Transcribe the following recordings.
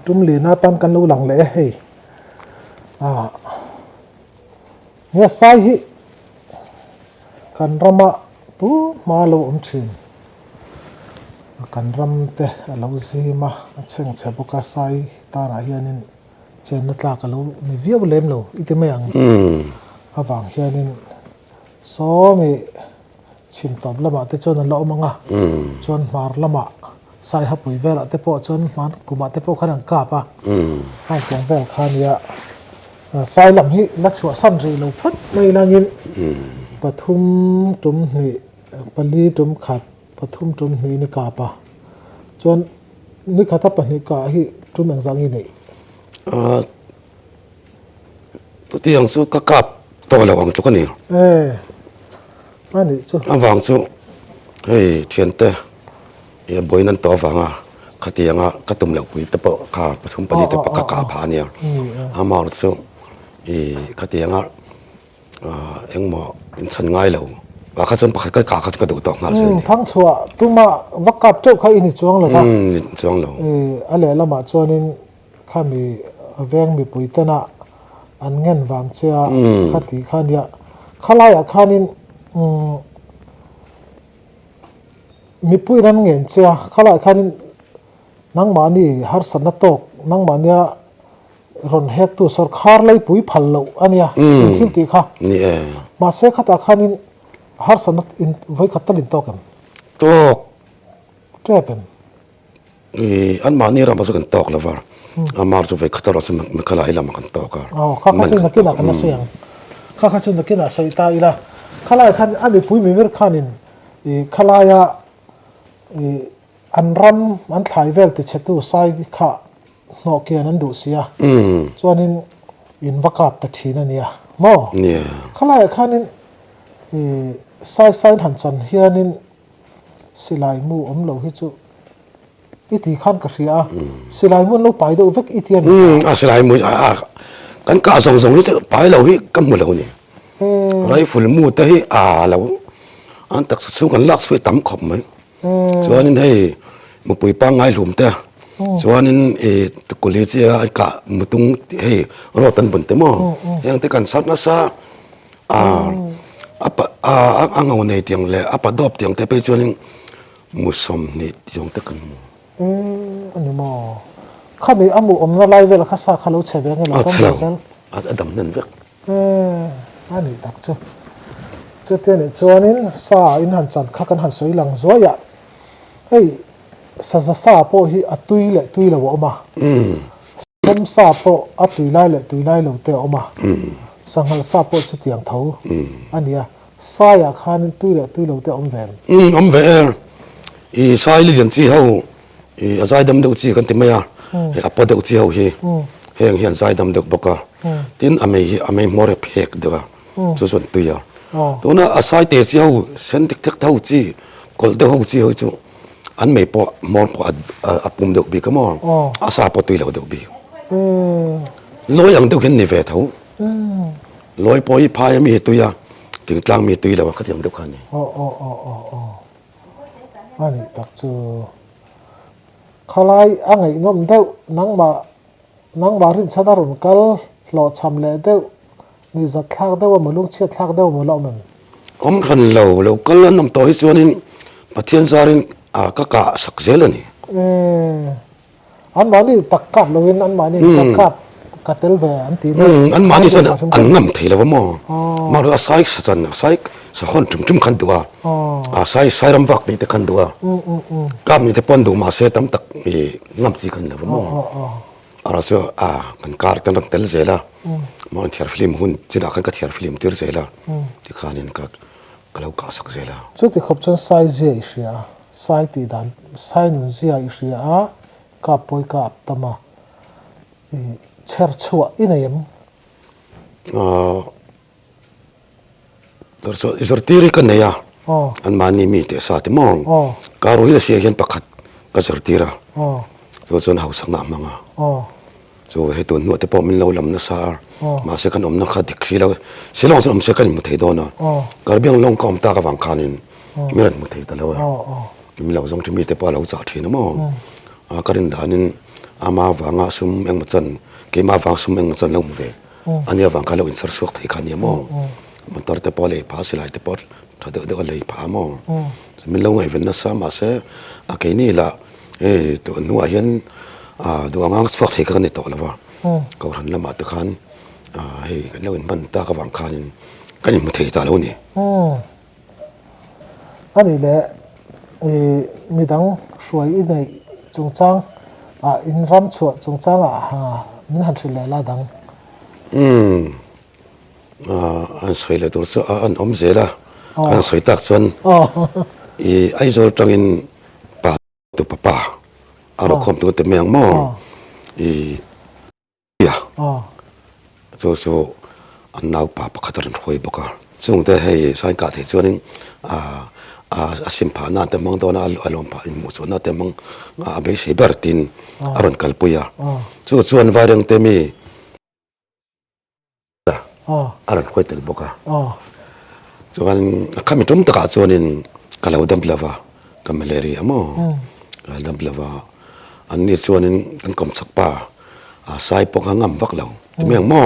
ตุ้มลีน่าตันกันรู้หลังเลยเฮ้ยเนี่ยใส่ฮิกันรำมาตู้มาลูชินกันรำเตะเราซีมาเชิงเชบุกาใส่ตาหน้าเฮียนินเจนนัตลากันรู้มีวิวเล่มรู้อีเตไม่ยังวางเฮียนินโซมีชิมตบละมาเตจนนั่นละมังอ่ะจนมาละมาใส่ฮับปุ๋ยเวลาเตปจนมันกุมาเตปขันกาปะให้เพียงเวลขานี้ใส่ลำนี้นักสวดสั้นรีเราพัดไม่นางยินปฐุมจุ่มนี่ปลีจุ่มขัดปฐุมจุ่มนี่นิกาปะจนนิขัดทับปนิกาที่จุ่มอย่างสังยินนี่ตัวที่ยังสู้ก็กลับตัวเราวังจุกันนี่อันนี้จุวังสู้เฮ้ยเทียนเตะยังบ่อยนั่นตัวฟังขัดยังกระตุ้มเหล่าปุ๋ยตะปะขาปฐุมปลีตะปะกาผาเนี่ยมาสู้ขัดยังเอ็งหมอเป็นสันง่ายแล้วว่าข้าชนปักก็กาข้าก็ดูต่องานเช่นนี้ทั้งชัวตัวมาวักกับเจ้าข้าอินิจวงเลยครับจวงแล้วอะไรละมาจวนินข้ามีแวงมีปุ๋ยตนะอันเงินวางเชียขัดตีข้าเนี่ยข้าไล่ข้านินมีปุ๋ยนั้นเงินเชียข้าไล่ข้านินนังมานี่ฮาร์สันนัตกนังมาเนี่ยรอนเฮกตัวสรคาร์ไล่ปุ๋ยพัลโลอันเนี้ยทิ้งตีค่ะมาเสกขัดข้านินฮาร์สันนัตอินไว้ขัดตัลินโตกันตกเจ็บเป็นอันมานี่เรามาสุกันตกแล้วว่ามาสุไว้ขัดเราสมัครขลายเรามากันตกอ๋อข้าข้าจึงนักกินกันนะเสียงข้าจึงนักกินสายตาอีละข้าไล่ขันอันนี้ปุ๋ยมีเวรข้านินข้าไล่อันรันอันถ่ายเวลติเชตุไซข้านอกเกียนันดูเสียส่วนนี้อินวักกับตัดทีนั่นเนี่ยโม่ข้าไล่ข้านินไซหันสันเฮียนินสิไลมูอมเหลาฮิจูอิติขันกระเสียสิไลมูเราไปดูเวกอิติอันสิไลมูกันกาส่งที่ไปเราฮิกำมือเราเนี่ยไรฝุ่นมูแต่ฮิเราอันตักสู้กันลักสวยต่ำขบไหมส่วนนี้ให้มาปุยปังไงหลุมเตะส่วนนี้ตะกุลีเสียกะมุตุงให้รอตันบุญเตะมั้งยังแต่กันสัตว์น่ะซะอังเอาในเตียงเลยดอบเตียงแต่ไปจนมุสมนี่จงตะกันอันนี้มั้งข้ามีอามูอมละลายเวลาข้าสักข้ารู้เฉยๆไงเราต้องเจอดำนั่นเวกอันนี้ตักเจ้าเจ้าเตี้ยนี่จวนนี้ซาอินหันจันข้ากันหันสวยหลังสวยอ่ะเฮ้ยซาโปฮีอัตุยเลยว่าออกมาต้มซาโปอัตุยไล่เลยเตะออกมาสังหารซาโปจุดอย่างเท่าอันนี้ซายาคานิตุยเลยเตะอมเวนซายลิยันซีเขาซายดำเดือดซีกันเต็มไหมอัปเดือดซีเขาเฮียนซายดำเดือดบกตินอเมย์มอร์เพกเดือดส่วนตุยตัวน่ะซายเตะซีเขาเส้นติ๊กเท่าซีกอลเดือดเขาซีเขาจู่อันไม่พอมองพอปุ่มเดือดบีก็มองซาพอตุยแล้วเดือดบีลอยอย่างเดือดเห็นในเวทเขาลอยพออีพายมีตุยถึงกลางมีตุยแล้วก็ยังเดือดขันนี่อันนี้ตักจูข้าไล่อังไงน้องเด้อนังบารินชาดารุนกัลหลอดชำเล่เด้อมีจัดทักเด้อว่ามันลุงเชียดทักเด้อมันเล่ามันคันเราก็เล่นน้ำต่อยส่วนนี้ปะเทียนซารินก็กะสักเซลนี่อันมานี่ตักกัดเราเห็นอันมานี่ตักกัดกัดเตลเวอันตีนี่อันมานี่ส่วนอันงำเทแล้วว่ามาดูสายสันสายสักคนจุ่มขันตัวสายรำวักนี่แต่ขันตัวกำนี่แต่ปนดูมาเสตั้มตักงำจีกันแล้วว่าอะไรส่วนกันการตั้งเตลเซล่ะมันเทียร์ฟิล์มหุ่นจีดักกันก็เทียร์ฟิล์มเทียร์เซล่ะที่ขานี่ก็เรากะสักเซล่ะจุดที่ขบจนสายเจียเสียสายตีดันสายนุ่นเสียเสียกับปอยกับตมาเชิดชัวอินเอ็มterus isertiri kan ya an mani mi te sa te mong karo ila sia hian pakhat ka sertira so chon haus na manga so he ton no te po min lo lam na sa ma se kan om na kha dik sila silong som se kan mu thei do na karbiang long kom ta ka wang khanin miran mu thei ta lo mi lo zong mi te pa lo cha thina mo karin danin ama wanga sum eng machan ke ma wang sum eng machan lo ve ania wang ka lo in sar suak thei khania mo motor te pole pa silai te por thade de le pa mo min lo ngai ven na sa ma se a ke ni la to nu a hian do angang suak thei ka ni to lawa ko ran lama te khan hei kan lo in man ta ka wang khanin kan in mu thei ta lo ni ani le midang suai i nei chungchang in ram chu chungchang min han thil la dang an soi le tur so an om zela an soi tak chuan i ai zo tangin pa tu papa aro khom tu te meng mo i ya so an nau pa pakhatran hoi boka chung te hei sai ka the chuanin a sim pha na te mong do na alom pa in mu chu na te mong a be se bertin aron kalpuya chuan wareng te mi aran khoi tel boka chuan khami tum taka chuanin kalau dam lava ka malaria mo dam lava an ni chuanin kan kom sakpa sai poka ngam vak lo meng mo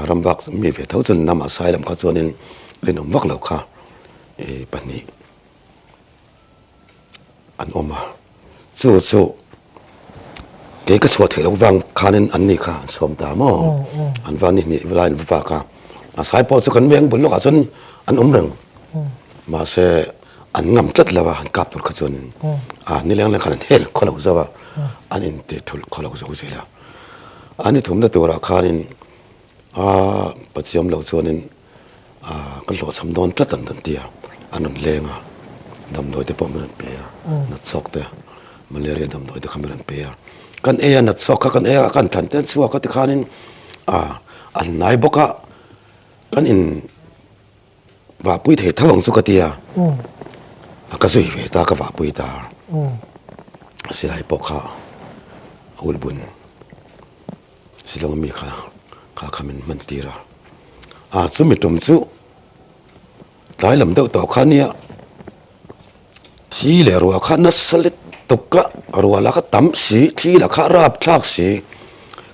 rambak mi ve thousand nama sai lam kha chuanin rinom vak lo kha pani an oma chu ke ka chhuat thei lo wang khanin an ni kha som ta mo an van ni line va ka sai po chu kan meng bul lo ka chun an reng ma se an ngam tlat lawa an kap tur kha chun ni leng leng khan hel kholo zawa an in te thul kholo zo zela ani thum na tura khanin pachiam lo chuanin kan lo sam don tlat an tia anon lenga dam doi te pom ran pe na chok te malaria dam doi te khamiran pe kan na chok kan kan than ten chuwa ka ti khanin an nai boka kan in wa pui the thawang su ka tia ka sui ve ta ka wa pui ta silai pokha ulbun silong mi kha khamin man tira chu mi tum chu lai lam deuh to khania thi le ro kha na salit tukka ro la kha tam si thi la kha rap thak si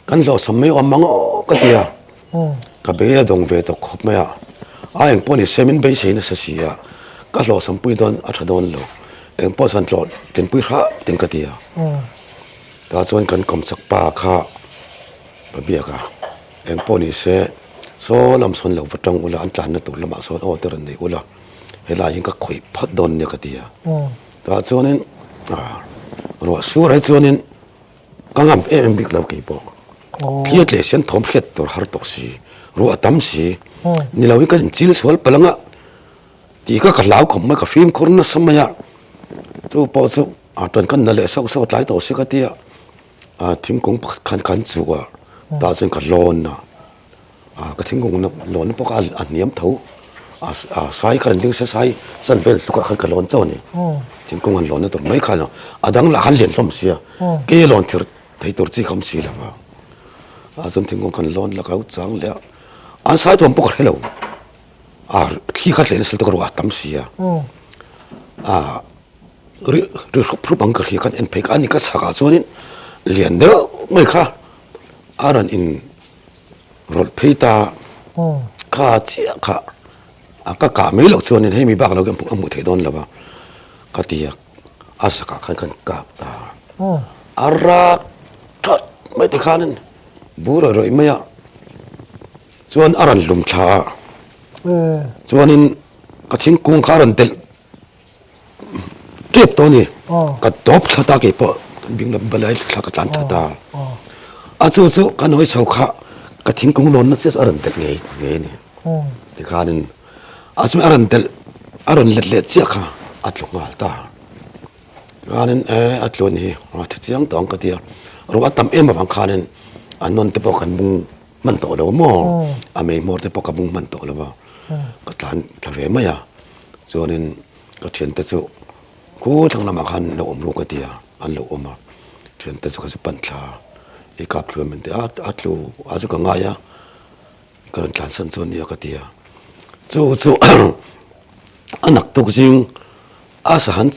kan lo samme o mango ka tia ka be dong ve to khop ma ya eng poni semin be se na sa sia ka lo sam pui don a thadon lo eng po san tro tin pui kha tin ka tia ta chuan kan kom sak pa kha ba bia ka eng poni se so lam son lo watang ula an tlan na tu lama so o ter nei ula hela yin ka khoi phat don ne ka tia ta chuanin ro sur hai chuanin kangam em bik lo ki po thiet le sen thom khet tor har tok si ro atam si ni lo kan chil sol palanga ti ka law khom ma ka film khurna samaya chu po chu tan kan na le sau sau tlai to si ka tia thingkung khan chuwa ta chuan ka lon na ka thingkung na lon poka an niam tho sai kan ding se sai san vel tuka khan ka lon chawni thingkung an lon na tur mai khan adang la han len hlom sia ke lon thir thei tur chi kham si lawa chuan thingkung kan lon la kau chang le an sai thom pok hello thi khat len sel to ro atam sia ri pru bang ka hi kan en pek ani ka saka chuanin lian de mai kha aran in rol peita kha chia kha ka me lo chuanin hemi bak lo gam mu the don lawa ka tia asaka kan ka ta ara thot mai ti khanin bura roi maya chuan aran lum tha chuanin ka thingkung kharan tel tep to ni ka top thata ke po bing lam balai thla ka tlan thata chu kan hoi sau kha ka thingkung lon na se aran tel nge ni ti khanin chu aran tel aron let let chia kha atlung ngal ta khanin atlon hi the chiang tong ka tia ro atam em awang khanin anon te po kan bung man to lo mo amei mor te po ka bung man to lo ba ka tlan thave ma ya chuanin ka thian te chu ku thang lama khan lo om ru ka tia an lo oma thian te chu ka chu pan thla e ka plu men te atlu azu ka nga ya kan tlan san chon ya ka tia chu anak tuk jing asa han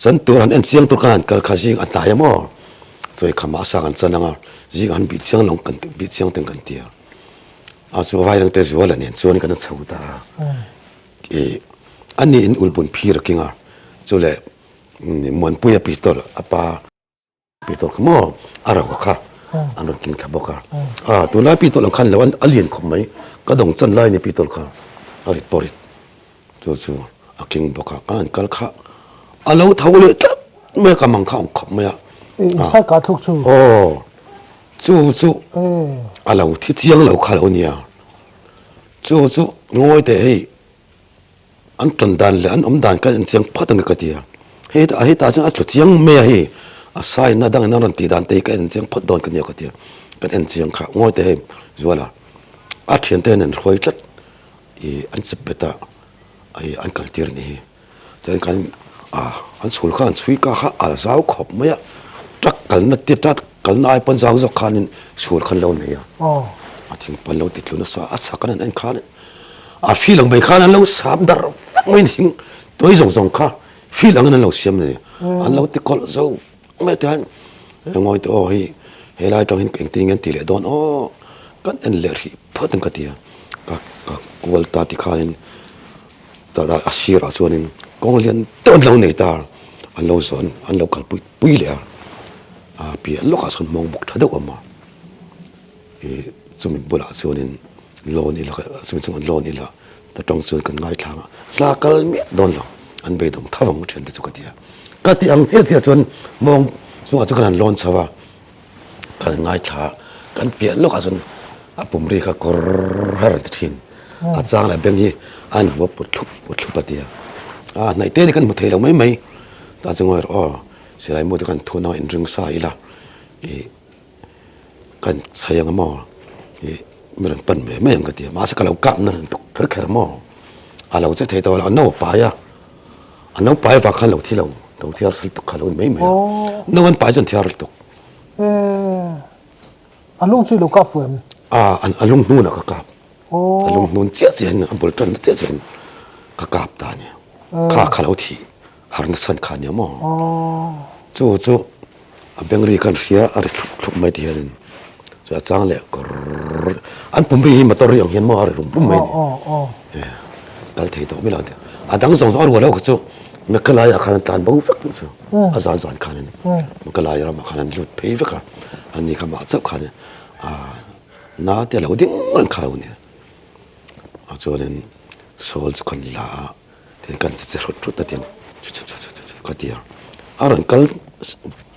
san turan en siang tu kan kal khajing ataya mo 所以看马上กัน真啊，一个人比相龙更比相等更低啊，所以外人对说了呢，所以你可能抽的，อันนี้อินอุลบุญพีระกิงอ่ะจุเลยเหมือนปุยปีตอลอ่ะป้าปีตอลขโมอะไรวะค่ะอันนั้นกินทับกะตัวนั้นปีตอลขันแล้วอันอเลียนขมไหมก็ต้องจันไล่ในปีตอลค่ะอะไรปอริจู่ๆอากิงบอกค่ะอันกันค่ะอันเราเท่าเลยไม่กำลังเข้าขมไหมอ่ะใช่การทุกชูโอ้จู่อันเราที่เจียงเราขาเราเนี่ยจู่งอยแต่ให้อันตันดันเลยอันด่านกันเสียงพัดตั้งกันเดียเฮ้ยตาจังอัดเสียงเมียเฮ้อาศัยน่าดังนั่นตีดันตีกันเสียงพัดโดนกันเดียวกันเดียกันเสียงขางอยแต่เฮ้จัวละอัดเขียนเต้นนั่นรวยจัดอันสิบเบต้าอันกัลตีร์นี่แต่กันอันสุลข้านสุยก้าอัลซาวขบเมียจักกันนัดติดจักกันนายปัญญาจะขานินสุลขันเราเนี่ยทิ้งปันเราติดลุนสาอัศกันนั่นขานินฟีหลังไปข้านั้นเราสามดาร์ไม่ทิ้งตัวอีสองข้าฟีหลังนั้นเราเสียมเลยอันเราติดกอลเจ้าไม่ทันงอยตัวเฮ้ยไล่ตรงหินเก่งตีเงินตีเลยโดนกันเอ็นเลรี่พัดกันเดียก็กวลตาติข้านินตาอาชีระส่วนนึงกองเลียนต้นเราเนี่ยตาอันเราสอนอันเรากัลปุยเลยปีอันเราก็สอนมองบุกทัดเอามาสมัยโบราณส่วนนึงโลนี่ละสมัยโลนี่ละแต่ตรงส่วนกันง่ายทางลากลมีโดนหรออันไปตรงท่าลงเชิญที่สุกเดียก็ที่อังเสียส่วนมองส่วนจุกันร้อนสวะกันง่ายทางกันเปลี่ยนโลกส่วนปุ่มเรียกกรหรทินอาจารย์อะไรแบบนี้อันหัวปวดชุบปะเดียในเต้นกันหมดเทเราไม่แต่จังหวะเสียหมดกันทุนเอาอินรึงสายละกันใช้ยังมอไม่รันปั่นไม่ยังกันเดียมาสักเรากลับนั่นตุกแค่มอเราจะเทตัวเราโน่ไปอันโน่ไปฝากขันเราที่เราสิตุกขันเราไม่โน่วันไปจนที่เราตุกอันลุงชื่อลูกกับเฟื่อนอันลุงนู่นก็กลับอันลุงนู่นเจียนอันบุตรนั่นเจียนก็กลับตาเนี่ยข้าเราที่หาร์นสันขันเนี่ยมอจู่อันเป็นรีกันเสียอะไรทุกไม่เดียนจะจ้างเลยก็อันผมไปมาตัวเรื่องเห็นมาอะไรผมไม่เนี่ยการเทตัวไม่รอดอันตั้งสองสองวันแล้วก็จู่มันก็ลายอาคารตันบ้งฟักนี่จู่อาจารย์ขันนี่มันก็ลายเรามาขันลุดเพย์ฟักอันนี้ก็มาจับขันน่าแต่เราดิ้งมันขาวเนี่ยจู่นั้นโซลส์คนละเดี๋ยวกันจะรุดตัดยังก็เดียวอันนั้น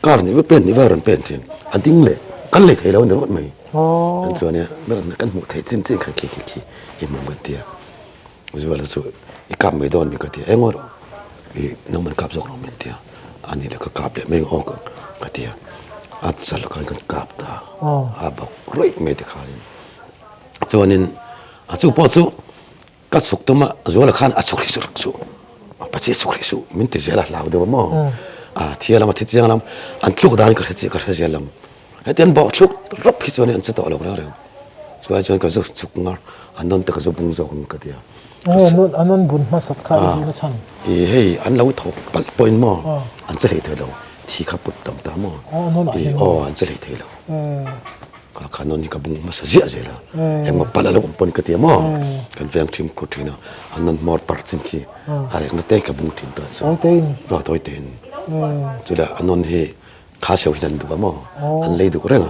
การนี่ไม่เป็นนี่ว่าอันเป็นเองอันดิ้งเลยกันเลยเทเราเนี่ยว่าไม่อันส่วนเนี้ยเมื่อกันหมดเทจริงๆกันขี้ยังมองกันเดียวส่วนละส่วนอีกกลับไม่โดนมีกันเดียวงอร์น้องมันกลับส่งเราไม่เดียวอันนี้แล้วก็กลับเลยไม่ออกกันเดียวอัดสลักกันกลับตาบอกร้อยไม่ได้ขาดส่วนนี้จู่พอจู่ก็สุกตัวมาส่วนละขันสุกปัจจัยสุกมันติดเจละลาวเดียวมั้งที่เรามาที่เจียงเราอันทุกด้านก็ที่เจียงเราไอ้เดี๋ยวบอกทุกรับผิดชอบเนี่ยอันจะต่อเราแล้วส่วนก็สุกงาอันนั้นแต่ก็จะบุญส่งกันเดียวอันนั้นบุญมาสักการะนะฉันเฮ้ยอันเราถกปัดปนมั้งอันจะเลยเธอเราที่ขับปุตตามตามมั้งอันจะเลยเธอเราขานนนี่ก็บุญมาเสียแล้วเอ็งมาปัดแล้วปนกันเดียวมั้งกันเฟียงทีมกุฏินะอันนั้นมอดปัดสินคีอะไรนั่นเต้กับบุญทิ้งตัวโอ้เต้นตัวเต้นจุดอันนั้นเฮ้ข้าเสียวหินดูบ้างมั้งอันเลยดูก็เรื่อง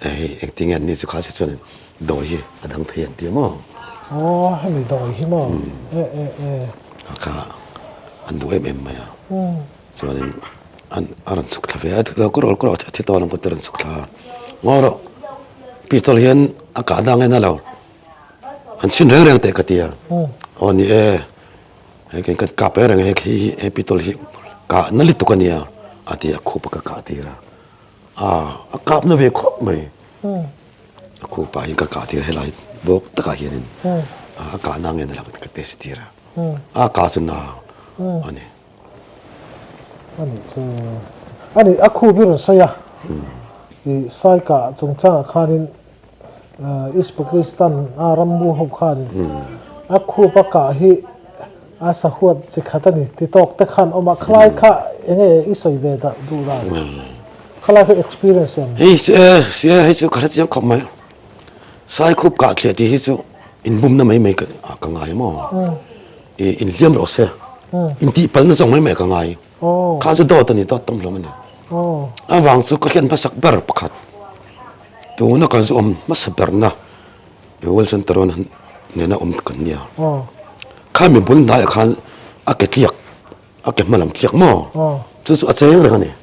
เอ็งทิ้งอันนี้สุขาสิจนโดยอันทั้งเทียนเดียวมั้งให้ไม่ดอยใช่ไหมข้าอันดูไหมส่วนนั้นอันสุขลาเวียเราก็รอที่ตอนนั้นก็เตือนสุขลางอร์ปีตอนเห็นอากาศดังไงนั่นเราอันชิ้นเรื่องแต่กติยาอันนี้กันกลับไปเรื่องปีตอนเห็นกะนั่นลิตุกันเนี่ยอาทิตย์คู่ปากกาตีระอากาศนั่นเวกไหมคู่ไปกะกาตีระให้ไหลบอกตะกายเห็นอากาศนั่งเงินเราก็เตสิตีระอากาศสุนนะอันนี้อัคู่พิรุณเสียสายกะจงจ้าขานินอิสปากิสถานอารัมบูฮุบขานินคู่ปากกาฮิสะหวดจิขัดนี่ติดตกแต่ขันออกมาคล้ายข้าเองอิสอยเวดดูได้ เขาเล่าคือ experience ยัง เฮ้ยเสียให้จูขนาดยังขบไหมสายคุบกะเขียดีให้จูอินบุมน่ะไม่กันกังไงมั้งอินเลี้ยมเราเสียอินที่พันน่ะส่งไม่กังไงข้าจะโดดตัวนี้ต้องต้องลงมันเนี่ยวางจูก็เขียนภาษาเบอร์ประคัดตัวนั้นก็จะมาสเบอร์นะอยู่วันสันตรนั้นเนี่ยนะกันเนี่ยข้ามีบุญได้ข้าอาเกตเลียกอาเกตมาลำเลียกมั้งจู่ๆอาเจียงเลยกันเนี่ย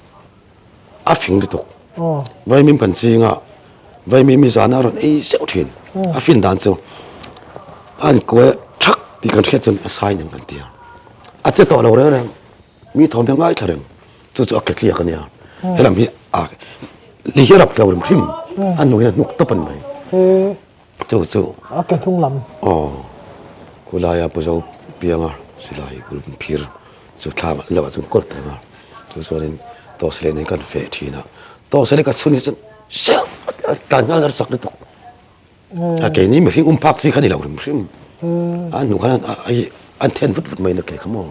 อาฟิงดิตุกไว้มีปัญญาไว้มีสารอะไรไอ้เจ้าถิ่นอาฟินดันจูอันกูชักที่กันแค่จนสายหนึ่งกันเดียวอาจจะต่อเราเรื่องมีทอมยังไงเท่านั้นจู่ๆอาเกตเลียกกันเนี่ยเฮ้ยเรามีลีเฮียรับเราเรื่องพิมอันนู้นนุกตบมันไหมจู่ๆอาเกทุ่งลำอ๋อกูลายปุ๊บจะเปียงอ่ะสิลายกูเป็นพิรจู่ทำแล้วจู่กดเลยนะจู่ส่วนนี้ตัวเสลนี่กันเฟทีนะตัวเสลก็สุนิจเสียการงานเราสักนิดตกโอเคนี่ไม่ใช่พักสิขันนี่เราเรื่องพิมอันนู้นขนาดอันเทนฟุตไม่นึกแค่ขโมย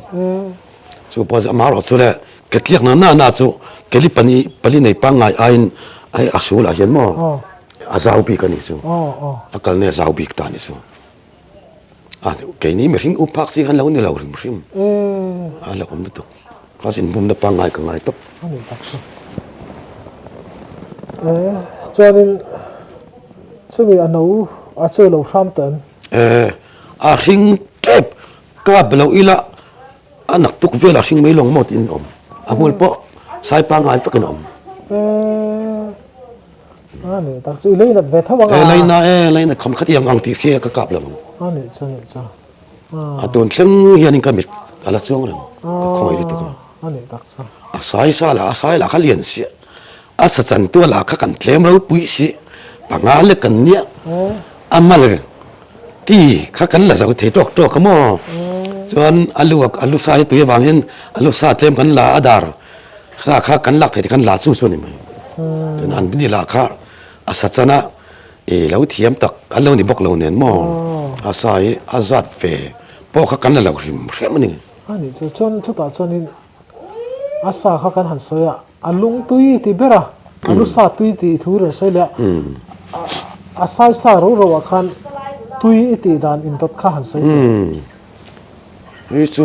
จู่พอจะมาเราจู่เลยเกลียกน่าจู่เกลียปนีในปังไอ้อาชูละเห็นมั้งอาซาอุบิกันนี่จู่อาการเนี่ยซาอุบิกตานี่จู่แกนี่ไม่ทิ้งอุปากสิขันเราเนี่ยเราเรื่องพิมเราคนไม่ตกข้าสินบุมนับปังไงกันไงตกจวนนี้ช่วยอันนู้ช่วยเราทำเต็มทิ้งเจ็บกับเราอีละอันนักตุกเวลาทิ้งไม่ลงหมดอินมูลปะสายปังไงฟักกันนี่ตักช่วยเลยนะเวทว่าไงเลยนะคำขัดยังอังติเสียกับเรานี่ใช่จ้ะตัวเชื่อยันกันมิดอะไรช่วงนั้นคอยรู้ตัวนี่ตักช่วยสายสายละเขาเรียนเสียสัจจันตัวละเขากันเลี้ยงเราปุยสิปังอะไรกันเนี่ยมาเลยที่เขากันละสักทีโตขโมยส่วนอัลลูสายตัววางเห็นอัลลูสายเต็มกันละอาดาร์ข้ากันลักที่กันละสู้ส่วนนี้มั้ยจนอันนี้ละข้าสัจจนะเราเทียมตักอัลลูนี่บอกเราเนี่ยมั้งสายอาซาดเฟพอเขากันละเราหิมเชื่อมันนี่นี่จนทุกตาจนนี้อาสาเขากันหันเสียอัลลุงตุยที่เบระอัลลุสาตุยที่ทุเรศเสียเลยอาศัยสารู้ว่าคันตุยที่ดานอินทดข้าหันเสียนี่สุ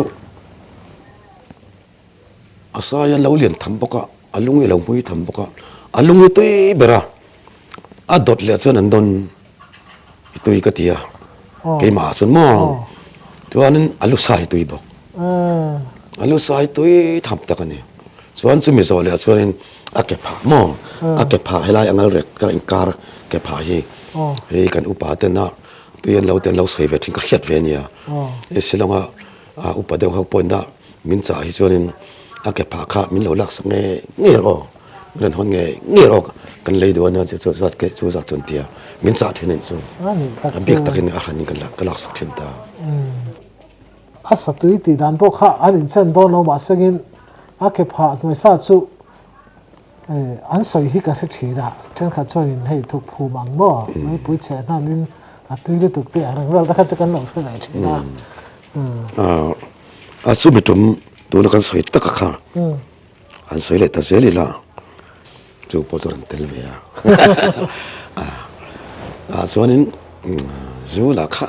อาศัยเราเรียนทำปะก็อัลลุงเราไม่ทำปะก็อัลลุงตุยเบระอัดดดเลยส่วนนั้นโดนตุยกติยาเกี่ยมาส่วนมั่งตัวนั้นอัลลุสายตุยบอกอัลลุสายตุยทำตะกันเนี่ยส่วนสมิโซเลยส่วนอาเก็บผ้ามองอาเก็บผ้าให้ลายอังเล็กกันอินการเก็บผ้าเฮ้กันอุปาเตนะตัวยันเราเสียเวทิงกระเทียดเวเนียสิลงอุปาเดียวเขาปนได้มินจ่าให้ส่วนอาเก็บผ้าข้ามินเราลักสังเงี้ยรอเรื่องคนเงี้ยรอกันเลยดูนะจะจัดเกจัดจนเตียมินจ่าที่นี่ส่วนเบียกตะกินอาหารนี่กันลักสักทิ้งตาสัตว์ที่ดันพวกข้าอันนี้เช่นโดนเรามาสักินอาเก็บผ้าตัวสัตว์สู้อันสวยที่กระถิ่นละเช่นข้าช่วยให้ทุกผู้บังบ่ไม่ปุ้ยแช่นั่นนี่ตุยได้ตุกเตี้ยอะไรเราถ้าจะกันหลงเท่าไหร่ทีนะสู้ไม่จมตัวนักสวยตะกะค่ะอันสวยเลยแต่เสียเลยละจูปอตัวนั้นเตลเวียส่วนนี้จูละค่ะ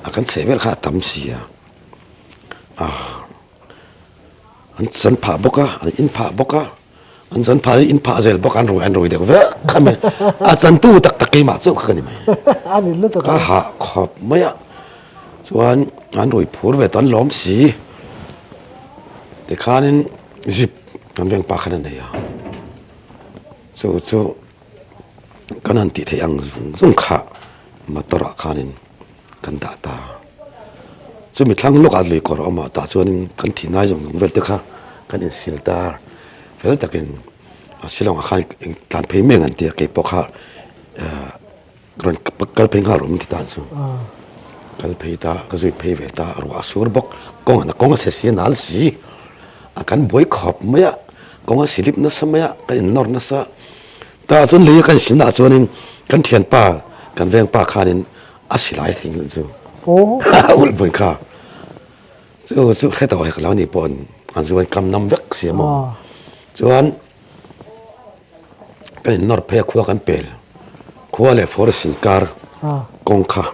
อากันเสียเวลค่ะตั้มเสียอันสันผ่าบกะอันอินผ่าบกะอันสันผ่าอินผ่าเซลบกอันรวยเด็กเว้ยข้ามันอันสันตู้ตักกี่มาสู้กันนี่ไหมอันนี้เรื่องก็หาขอบไม่อะส่วนอันรวยผูดเวตอนล้อมสีแต่ข้านี่จิบอันเวียงปากขนาดไหนอะสู้กันนั่นติดยังสุ่งขามาตระข้านี่กันตาตาส่วนมีทั้งลูกอะไรก็รอมาตาส่วนกันที่นายส่งเวลต์ค่ะกันอินสิลตาเวลต์ตะกันสิลองอาคารการเพย์เมงันเตียเก็บปอกค่ะกรอนกัลเพย์หารุมที่ตานสู้กัลเพย์ตาก็จะเพย์เวตารัวสูรบอกกงนะกงเสียนัลสีอาการบอยขอบไม่อะกงสิลิปนัสไม่อะกันนอร์นัสตาส่วนเลี้ยกันสินดาส่วนนึงกันเทียนป้ากันเวียงป้าข้านี่อาศิลายทิ้งเลยสู้อุลบุญข้าสู้ให้ต่อให้เรานี่ปนอันส่วนกำนำเวกเสียมั้งส่วน กันนอร์เพคขัวกันเปลขัวเลยฟอร์สินการ์กงค่ะ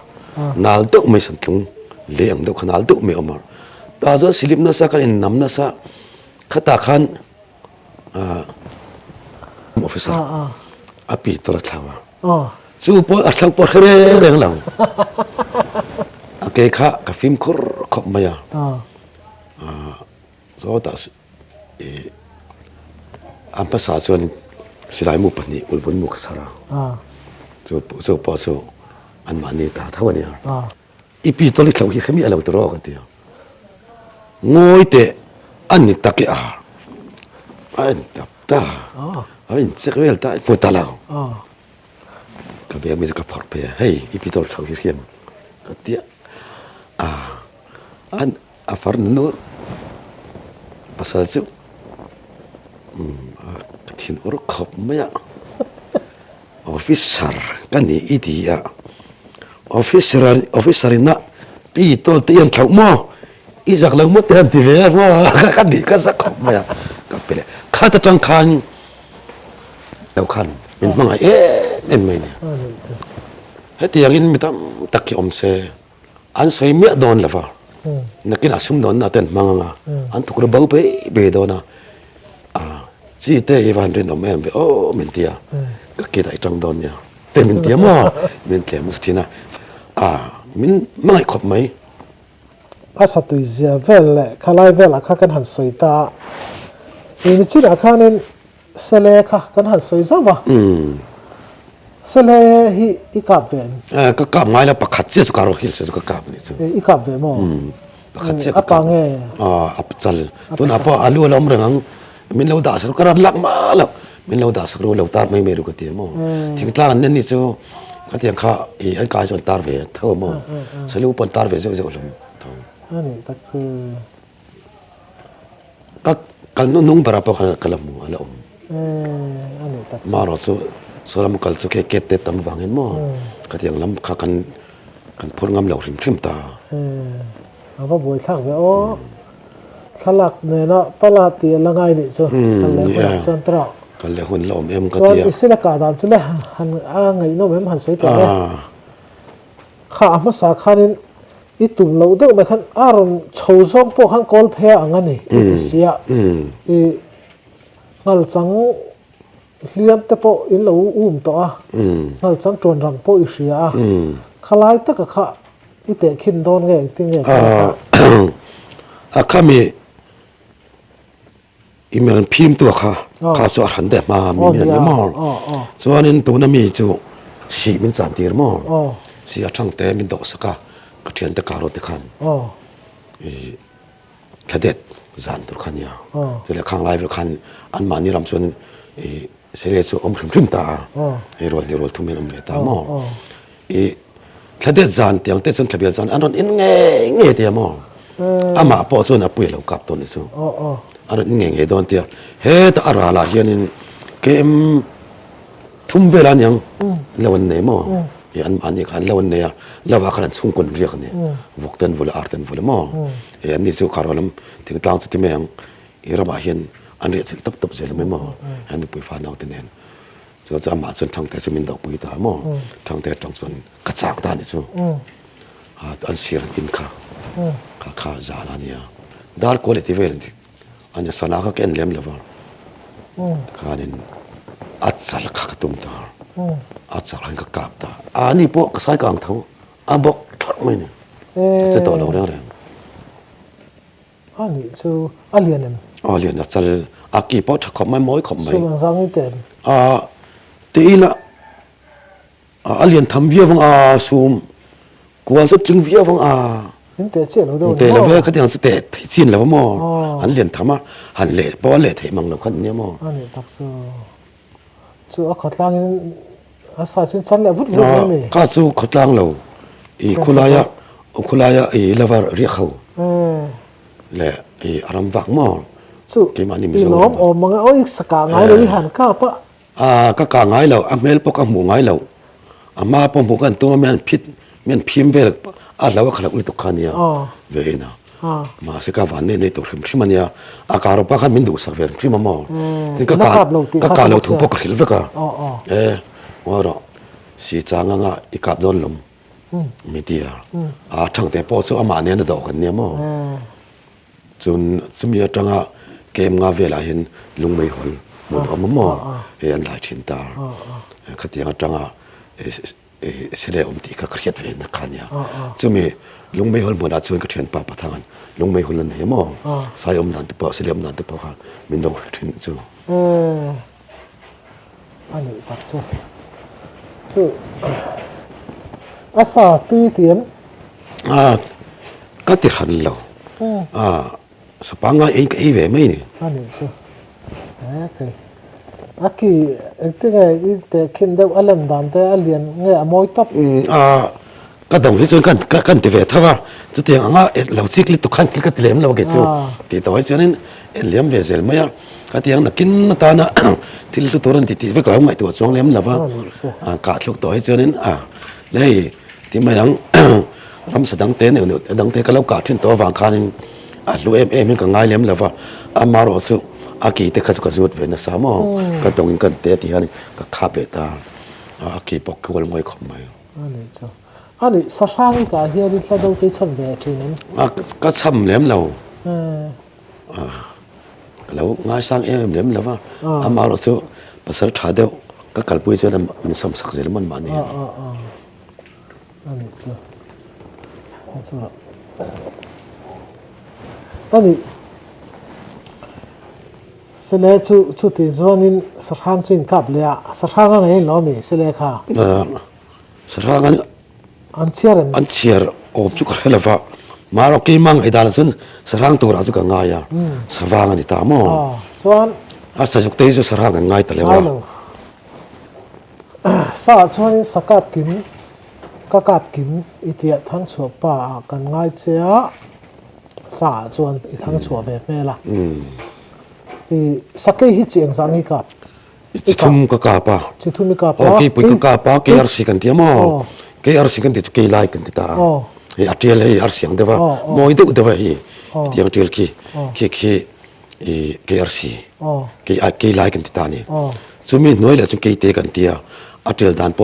นาลตุไม่สันตุงเลี้ยงตุขนาลตุไม่อมร์ตาจะสิลิปนัสกันนำนัสขัตาขันออฟฟิศอาปีตัวละเท่าจูปอช่างปอเรื่องหลังโอเคค่ะกับฟิล์มครขบมาอ่ะโซตัสอันภาษาส่วนสิไลมุปนิอุลบุญมุขสาระจูปอจูอันมันนี่ตาเท่านี้อีปีตัวนี้เขาคิดเขามีอะไรตัวรอกันเดียวงอยเตะอันนี้ตะเกียอันตับตาอันเสกเวลตาปวดตาเราก็เบียมีสักพอร์ตเพียเฮ้ยอีปีตัวเขาคิดเขียนก็เดียอันอาฟาร์นนู้ภาษาจูทิ้งอุรขบไม่อะออฟฟิศกันนี่อีดีอะออฟฟิศน่ะปีตัวเตียนเขาหม้ออีจากเราหมดเตียนที่เวียว่ากันนี่ก็สักขบไม่อะก็ไปเลยข้าจะจังคันแล้วคันเป็นมังไงเอ็มไม่เนี่ยเฮ้ยที่อย่างนี้ไม่ต้องตะกี้อมเสอันสวยเมียโดนเลยฟ้านักกินอาสมโดนน่ะเต็นมังงะอันถูกระเบิดไปโดนน่ะจีเตอีวันเรียนออกมาโอ้เหม็นเตียก็เกิดไอ้จังโดนเนี่ยแต่เหม็นเตียมั้งเหม็นเตียมันสักทีนะมันไม่ขบไหมอาศัยตัวเสียเวลเลยข้าไล่เวลข้ากันหันสวยตาอีนี่ที่ราคาเนี่ยเสลค่ะกันหันสวยซะวะเสลฮีอีกับเวนก็กับไงแล้วปะขัดเสียสุการโอหิลเสียสุกกับนี่จูอีกับเวนมั้งปะขัดเสียก็กับอับจัลตัวน่ะพออาลูเราเรื่องมินเราด่าสักการลักมาแล้วมินเราด่าสักรู้เราตาไม่รู้ก็เตียมั้งที่ตาอันนี้จูก็เตียงข้าอันกายส่วนตาเวทเท่ามั้งสรุปปนตาเวทจะลงอันนี้ก็คือก็กันนุ่งบาราปะกันละมัวละอันนี้ก็มาเราสุรามกัลสุขเกตเตตัมวังเห็นมั้งก็เตียงลำข้ากันพูดงามเหล่าริมตาเอาว่าบวยช่างไปโอ้สลักเนี่ยเนาะตลาดเตียละไงนี่จ้ะกันเลยคนจนตรอกกันเลยคนเราเอ็มก็เตียอิสระกาดามจุเลยหันไงโน้มเอ็มหันสวยตัวเลยข้ามาสาขานี้อีตุ่มเราเด็กไปขันอารมณ์โชว์ซ่องพวกขันกอลเพย์อังนี่อีเสียงั้นจังเลี้ยงแต่พวกอินเราตัวงั้นจังจวนรำพวกอีเสียข้าไล่ตะกะข้าอีเตะขินโดนไงติ้งไงข้ามีอีเมลพิมพ์ตัวข้าสวดหันเดมามีเงินเยอะมากส่วนนี้ตัวนั้นมีจู่สีมันจันทีร์มากสีช่างเตะมันดอกสกัดก็เทียนตะการรถตะขันถ้าเด็ดจันตัวขันยาจะเรียกข้างไล่ไปขันอันมานี่รำส่วนเสรีสุอมพริมตาไอ้รถทุ่มเงินอมเบตามอถ้าเด็ดจันเตียงเตะส่วนทะเบียนจันอันนั้นเงี้ยเดียมออามาพอส่วนอาปุยเรากับตัวนี้ส่วนอันนั้นเงี้ยโดนเตียเฮ้แต่อะไรล่ะเฮียนี่เกมทุ่มเวลาอย่างเลวันไหนมั้งอันนี้กันเลวันไหนแล้วว่ากันสุ่งคนเรียกเนี่ยวกเต้นวุลอาร์เต้นวุลมั้งอันนี้สุขารลำถึงตั้งสติเมียงอีระบาเฮียนอันนี้สิตับเสร็จแล้วมั้งอันนี้ปุยฟ้าเอาแต่เน้นส่วนจะมาส่วนทางแต่จะมีดอกปุยตามั้งทางแต่ทางส่วนกระจากตานี่ส่วนอันเสียงอินค่ะข้าจานานี่ดาร์คุณภาพเวลที่อันนี้สนาข้าเกินเลี้ยมเลยวะข้านี่อัดสารข้าตุ้มตาอัดสารข้ากับตาอันนี้พวกสายกลางเท้าอันบอกทักไม่เนี่ยจะต่อเราเรื่องอะไรอันนี้คืออัลเลียนอัลเลียนอัดสารอากีพอทักขบไม่ม้อยขบไม่ส่วนสังเกตตีละอัลเลียนทำเวียวังซูมกวนสุดจริงเวียวังแต่เจ้าเราแต่เราเวลาเขาเดียงสเตทชินแล้วมั้งหันเรียนทำอ่ะหันเละเพราะว่าเละเทมังเราคนนี้มั้งอันนี้ตักสู้ขดล่างนี่อาศัยชิ้นชั้นเลยวุ้นไม่มีข้าสู้ขดล่างเราคุลายะเลวาเรียกเขาเละอารมณ์วักมั้งสู้กี่มันนี่มีสองอ๋อมังโอ้ยสกัดไงเลยหันข้าปะก็กางไงเราอเมริกาก็หมู่ไงเรามาพอหมู่กันตัวมันพิษมันพิมพ์ไปแล้วเราก็ขลังอุตุขันเนี่ยเวนะ มาสิกาวันในตัวที่มันเนี่ยอาการเราปะขันมินดูสักเวรที่มันมอที่ก็การเราถูกปกติแล้วก็ว่าเราสีจางงะอีกับโดนลมมีเดียทั้งแต่พอสู้อามาเนี่ยนะดอกกันเนี่ยมอจนสมัยจังอ่ะเกมงาเวลาเห็นลุงไม่หอนหมดอมมอเห็นหลายชิ้นตาขัดยังจังอ่ะเสด็จอมตีก็เครียดเวนกันเนี่ยจะมีลุงไม่หอนหมดอาจจะเขียนป่าประทานลุงไม่หอนนั่นเหรอมอสายอมนันตุปะเสด็จอมนันตุปะค่ะมินดองทิ้งจู่อันนี้ปัจจัยจู่อาสาตีเตียนก็ติดหันเราสปางเองก็อีเวไม่เนี่ยอันนี้จู่โอเคอากีที่ไงแต่คิดเดาอันนั้นดันแต่อันเลียนเงี้ยมวยตับก็ต้องให้ส่วนกันที่เวทว่าจะเตียงเราซิกลิตุขันที่ก็เตรียมเราเกิดจู่ที่ต่อให้ส่วนนั้นเลี้ยมเวเซลไม่อะก็เตียงนักกินตานะที่ลุตัวนั้นที่ไม่กล่าวไม่ตัวสองเลี้ยมแล้วว่ากาดลูกต่อให้ส่วนนั้นเลยที่มายังรำแสดงเต้นเนี่ยดังเต้ก็แล้วกาดที่ตัววางคานิลูเอ็มก็ง่ายเลี้ยมแล้วว่ามาโรสุอากีเตคัสก็สุดเวนัสามอก็ต้องกันเตะที่ฮันก็ขับเลยตาอากีปกควรมวยขมายอันนี้จ้ะอันนี้สร้างการเฮียดิสระดูที่ชนเดที่นั้นก็ซ้ำเลี้ยมเราแล้วง่ายสร้างเลี้ยมแล้วว่ามาโรสุภาษาชาเดียวก็กลับไปเจอแล้วมันซ้ำสักเสียมันมาเนี่ยอันนี้จ้ะอันนี้เสลชุดที่จวนินสถานชินกับเลยสถานอะไรล้อมีเสลค่ะสถานอันเชียร์โอ้จุกเหรอฟ้ามาเรากี่มังไอ้ดาลซุนสถานตัวเราจุกง่ายสว่างนี่ตามอส่วนสจุกเตยจุสถานง่ายแต่เลยว่าสาชวนสกัดกินก็กัดกินอีเดียทั้งชัวป่ากันง่ายเจ้าสาชวนทั้งชัวแบบนี้ล่ะสักกี่เจียงสังอีกับจิตุมก็กาปะจิตุมิกับโอเคปุยก็กาปะเกยอาร์สิกันที่มอเกยอาร์สิกันที่จุกเกยไลกันที่ตาอาร์เทียลอาร์สิยังเดว่ามอยดูเดว่าที่ยังเทียลคีเกยอาร์สิเกยไลกันที่ตานี่สุมิน้อยแล้วจุกเกยเตกันที่อาร์เทียลดานโป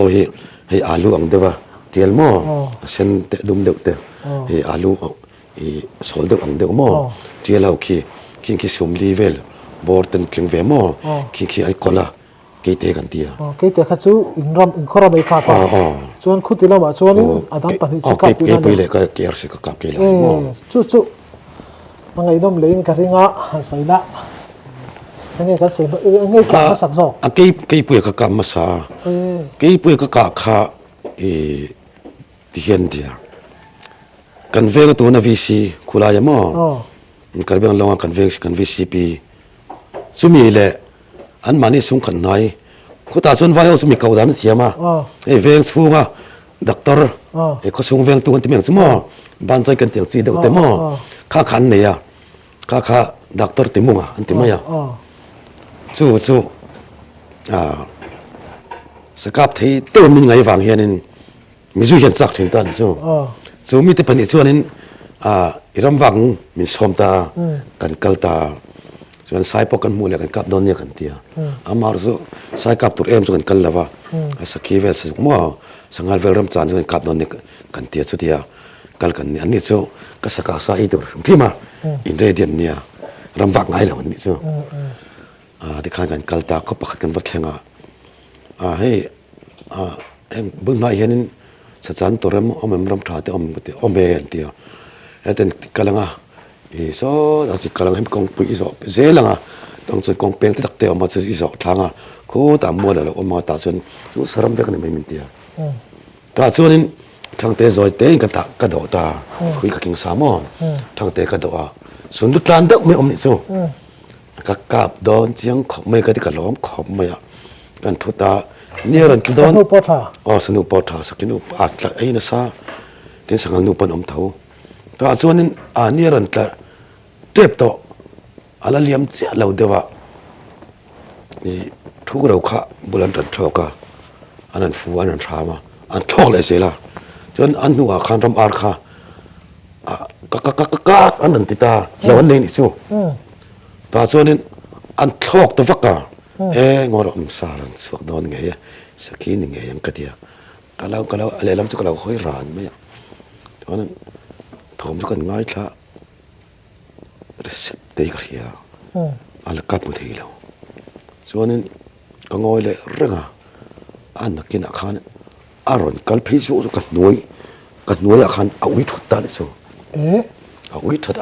ให้อาลูอังเดว่าเทียลมอเส้นเตดุมเดเตให้อาลูโซลเดอังเดมอเทียลเอาคีสุมลีเวลบอร์ตันคลิงเวมอคีไอคอลาเกยเตกันที่เกยเตขัดจูอินคอร์ไม่ขาดชวนคุติลามาชวนนี่อาดัมปนิจุกับเกยไปเลยก็เกยร์สิกับเกยเลยจู่มันไงน้องเลี้ยงกันริงะหันใส่ละยังไงกันเสียยังไงกันมาสักซอกเกยปุยก็กำมาซาเกยปุยก็กะขาที่เห็นที่กันเวกตัวนาวิซีคุลายมอกันเวงลงกันวิซีปีสุมีเละอันมันนี่สุ่งขันไหนเขาตาส่วนไว้เอาสุมีเก่าดานเทียมาเวงสูงอ่ะด็อกเตอร์เขาส่งเวงตัวที่เมืองสมอบ้านใจกันเตียงซีเด็กเต็มอข้าขันเนี่ยข้าด็อกเตอร์ติมุงอ่ะอันติมายจู่สกับที่เติมมีไงฟังเฮียนินมีจู่เห็นสักถึงตอนจู่มีแต่ปัญหาส่วนนี้รำวังมีสมตากันกัลตาส่วนสายปกันมูลกันกับโดนเนี่ยกันเตียมารู้สายกับตัวเอ็มส่วนกันละว่าสักคีเวลสักมั่วสังหารเวลรำจานส่วนกับโดนเนี่ยกันเตียสุดที่กันกันเนี่ยอันนี้จู่ก็สักสายตัวที่มาอินเดียนเนี่ยรำวังไงล่ะวันนี้จู่ที่ข้างกันกัลตาก็ปักกันวัดแข่งให้บึ้งไงเห็นสัจจันตัวเริ่มอมรำชาติอมเบนเตียแต่กำลังโซ่เราจะกำลังให้กองปุยโซ่เจลังต้องส่วนกองเป็นที่ตักเตียวมาส่วนโซ่ทางคู่ตามมัวแล้วมาตาส่วนสารมเบกันไม่มีเตียตาส่วนนี้ทางเตะซอยเตะกันตากระโดดตาคุยกับกิงสามอทางเตะกระโดดส่วนดุจานเด็กไม่อมนี่สู้กับโดนเจียงขบไม่ก็ที่กระล้อมขบไม่กันทุตาเนี่ยรันกิโดนสนุปอทาสักนุปอัดละไอ้นะซาที่สังนุปนอมเท้าแต่ส่วนนี้เนี่ยรันละเจ็บโตอะไรเลี้ยมเสียเราเดี๋ยวทุกเราข้าบุรันตันชอกอันนั้นฟูอันนั้นทรามาอันชอกเลยเสียละจนอันหัวขันรำอาร์ข้า các anh đừng ta lâu anh lên đi chú ta cho nên anh thọc ta vắt cả ngồi đó sa lần suốt đón nghe sẽ khi nghe yang cái dia kalau lấy làm cho kalau hơi ràn mấy cho nên thom cho con ngay thà reset đây cái gì anh cắt một tí lâu cho nên có ngồi lại rừng anh nó kia khăn aron kal phê chú cho cắt nuôi khăn áo ít thuật ta đấy chú áo ít thuật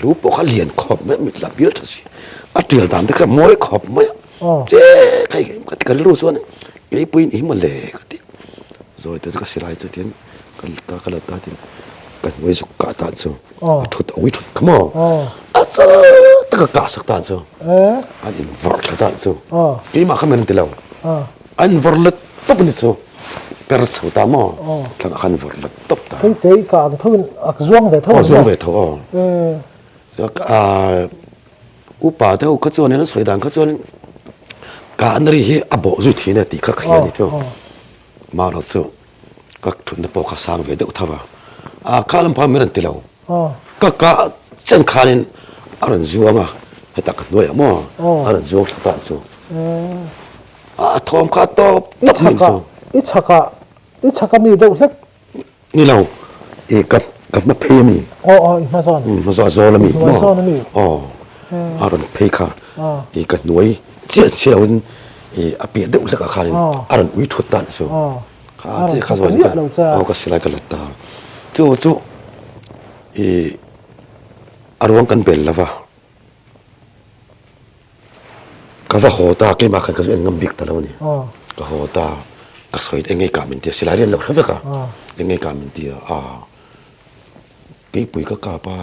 lúc bỏ khăn liền khop mấy mít làm biết thật gì triều đàn thì cái mối khop mấy chế cái lúa xuống cái pin ý mà lệ cái rồi tới cái sợi cho tiền cái ta tiền cái nuôi dục cả tàn chú thuật áo ít thuật come on tất cả sắc tàn chú anh vợ là tàn chú cái mà không nên tiền lâu anh vợ là top nhất chú pero sau ta mà thằng anh vợ là top ta cái cả thôn zuang về thâu rồi upa theo cái chỗ này nó soi đàn cái chỗ này cả anh ấy hi abo rồi thì này thì các cái này chứ mà nó chứ các thôn nó bảo các sang về đâu thà cả làm phàm mình tiền lâu các chân khai nên anh zuang hay ta cái nuôi mà anh zuang ta chứ thom khát top mình chứ ít chắc mi đâu hếtนี่เรากับมาเพมีมาซ้อนละมีอารอนเพค่ะกับหน่วยเชี่ยวอเปียเด็กสักครั้งอารอนวิถุตันสูข้าที่ข้าสอนกันก็สิไลกันละตาจู่อารวงกันเป็นแล้ววะก็ว่าโหตาเกี่ยมากันก็จะงมบิกตลอดนี่ก็โหตาก็สวยเองไงการมินเตียสิไลเรียนเราใช่ไหมคะเองไงการมินเตียกี่ปุยก็กาปา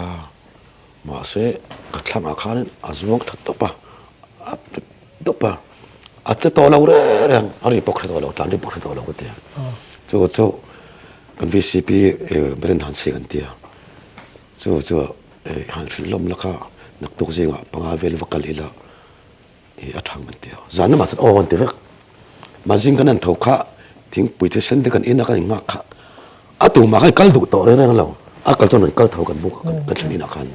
มาเสก็ทำอาคารอาจวงทัดตบปะอาจจะต่อเราเรื่องอะไรปกติต่อเราตามที่ปกติต่อเราก็เตียจู่กันวีซีพีไม่ได้หันเสียกันเตียจู่หันฟิลมแล้วก็นักตุกจิงอ่ะปังอาเวลวักลีละอัฐังกันเตียจานนั้นมาสักวันเตียมาจิงกันนั่นเท่าข้าทิ้งปุยที่เส้นเดียวกันอินนักกันงักข้าตัวมาให้กัลดูต่อเรื่องเรากัลจนนั้นกัลเท่ากันบุกกันชนิดนักกัน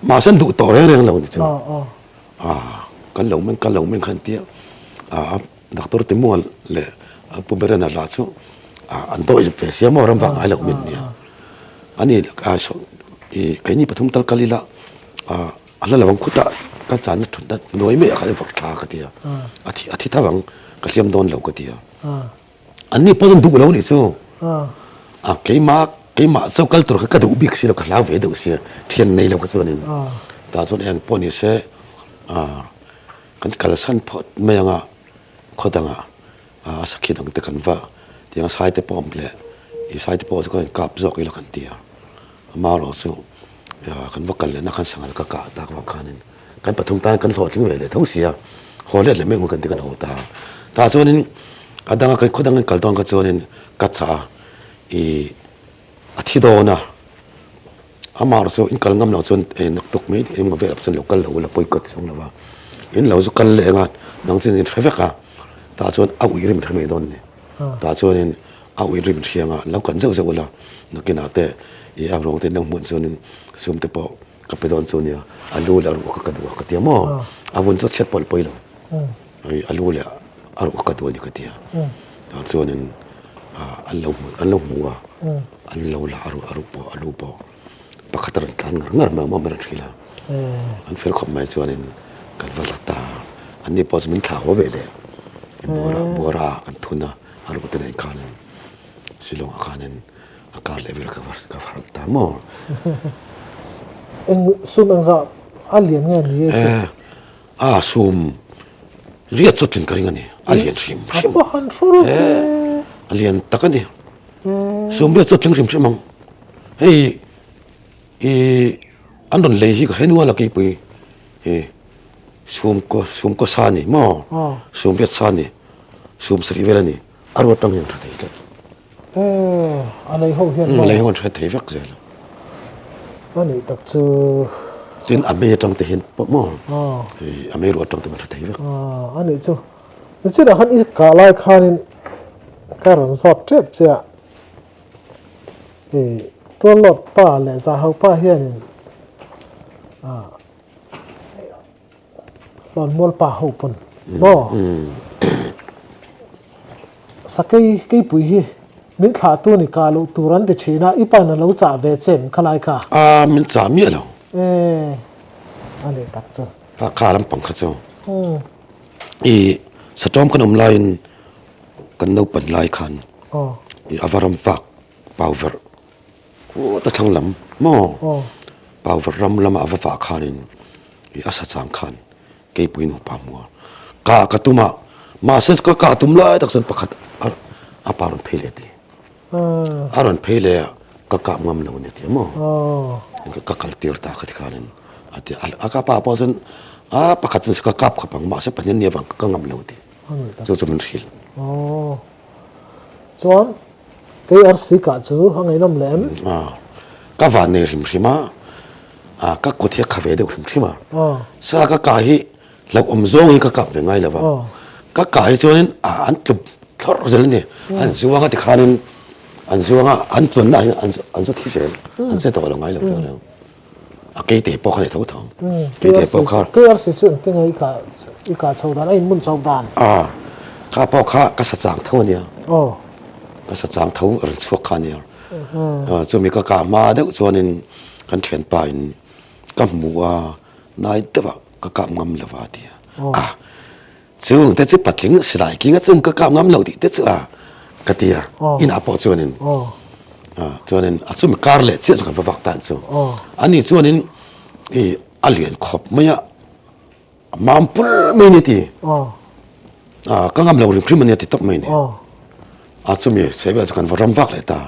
มาเส้นดูต่อเรื่องเราดิจ้ะกันหลงมันขันเตี้ยดักตัวเต็มมัวเลยปุ่มเบรน่าลาสุอันโตจะเป็นเสียมอรำบังไอ้หลงมินเนี่ยอันนี้ใครนี่ปฐมตัลกาลีละอันนั้นเราบังคุตะกันจานทุนนั้นหน่วยไม่อยากให้ฝักชากันเตี้ยอาทิตย์ทั้งบังกันเลี้ยมโดนเรากันเตี้ยอันนี้พอจะดูเราดิสู้ใครมาเจ้ากัลตัวก็ดูบิ๊กสิเราก็ลาเวดูสิเทียนในเราก็ส่วนนึงแต่ส่วนเองพอนี่เสกันกัลสันพอดไม่ยังข้อดังสักขีดังแต่กันว่าที่ยังสายแต่ปอมเลยอีสายแต่ปอมก็กับจอกอีหลักกันเตียมาเราสู้กันว่ากันเลยนักขันสังกัดก็กะตากว่ากันนึงกันปฐมตากันสอดทิ้งไว้เลยทั้งเสียหัวเล็ดเลยไม่เหมือนกันที่กันหัวตาแต่ส่วนนี้ดังกันข้อดังกันกัลตอนกันส่วนนี้กัดสาอาทิตย์โดนะมาเราสู้อินกัลงำเราส่วนนักตกไม่มาเวลาส่วนเรากัลเราละปอยกัดส่งเราว่าอินเราสุกัลเลยงานนังส่วนนี้ใช่ไหมครับแต่ส่วนเอาอีริมทำไม่โดนเนี่ยแต่ส่วนนี้เอาอีริมเชียงแล้วกันเจ้าละนักกินอาเตะเอาลงเตะนังหมุนส่วนนี้ส่วนเตะปอกับไปโดนส่วนนี้อาลูแล้วรู้ก็ดูก็เตียมอาวุธสุดเช็ดปอลไปแล้วอาลูแล้วรู้ก็ดูนี่ก็เตียแต่ส่วนนี้อันเราหัวอันเราละอารูปอปะขัดรันตันงานมาไม่รันทีละอันเฟลคอมไม่ส่วนนี้กันว่าตาอันนี้พอจะมันข่าวเวเลยบัวรากันทุนนะอารูปตัวไหนกันสิลงอาการนั้นอาการเลเวลกับฟังตามอเอ็งซูมเอ็งจะอันเลียนเงี้ยนี่ซูมเรียกสุดถึงกันยังไงอันเลียนชิมอันเลียนตะกันดิซูมเรียกสุดถึงชิมมั้งเฮ้ยอันนั้นเลยที่เขาเห็นว่าเรากี่ปีซูมก็ซานี่มั้งซูมเรียกซานี่ซูมสรีเวลนี่อารมณ์ตั้งยังทัดเลยอะไรเขาเห็นอะไรเขาทัดเลยรักเสียแล้วอันนี้ตักจูจนอเมริกันจะเห็นปุ๊บมั้งอเมริกันจะมาทัดเลยอันนี้จูนี่เดี๋ยวฮันอีกกาไลคันการสอบเจ็บเสียตัว chuan lot pa le za ho pa hian lon mol pa ho pun bo sakai kai pui hi min thla tu ni ka lu turan de thina ipa na lo cha ve chen khalai kha min cha mi lo ale tak chu pa kha lam pang kha chu sa tom kan online kan no pan lai khan avaram vak power ko ta thang lam mo power ram lam ava fa khanin asa chang khan ke pui no pa mo ka tuma ma ses ka tum lai tak san pakhat aparon phele ti aron phele ka ngam lo ne ti mo ka kal tir ta khat khanin ati aka pa pa san pakhat san ka kap khapang ma se panin ne bang ka ngam lo ti chu min khil chuan cái RC cả chú hang ấy nằm lem các bạn này hình gì mà các cô thiệt cà phê đều hình gì mà sao các cái hi là zong các cặp về ngay là vào các cái cho nên anh chụp thở rồi nè anh xuống cái khăn anh xuống anh chuẩn này anh xuất thị anh sẽ tạo được ngay là cái tiền bao cái thấu thấu cái tiền bao cái RC chuyện tiếng ấy cả châu đàn ấy muốn châu đàn cái bao cái sát giang thấu nè cái sát giang thấu ở chỗ khác nè cho mình cái mà đấy cho nên cái thuyền bài cái mua này đấy bảo cái ngâm là vậy đi chứ thế chứ bắt lính sẽ lại cái chúng cái ngâm lâu thì thế chứ cái gì in áp cho nên chúng mìnhcar lệ chứ cái vật tàn chứ anh ấy cho nên alien khop mấy mà pul mấy này thì cái ngâm lâu thì phim này thì tập mấy này chúng mình sẽ bây giờ cần phải làm vác lại ta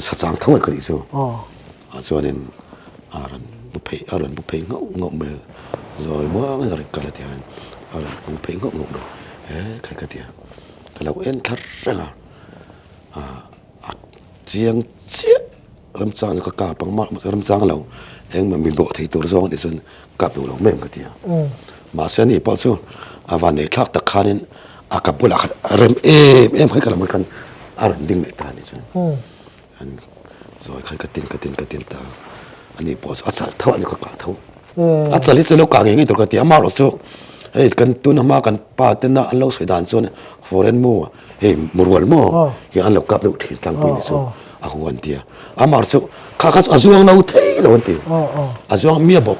sát giang thấu cái gì chứ cho nên rồi búp phê ngộ mờ rồi mỗi người cái là tiền rồi búp phê ngộ rồi cái tiền cái lâu em thắt ra chiang chiết làm trang cái cả bằng mắt làm trang lâu em mà mình bộ thấy tôi rồi để xin cặp đồ lâu mấy cái tiền mà xem đi bao nhiêu và này thắt tất cả nên cặp bữa là em thấy cái là một cái đinh lại ta này chứ rồi cái tiền ta anh ấy bỏ sát thâu anh có cả thâu sát lý số lâu cả ngày tôi có tiếng mà rồi số cần tu nằm mà cần ba tên nào anh lâu sợi đàn số này foreign mua một quần mua cái anh lâu cặp được thì tăng bồi số hoàn tiền mà số khác azuang lâu thế là hoàn tiền azuang mía bọc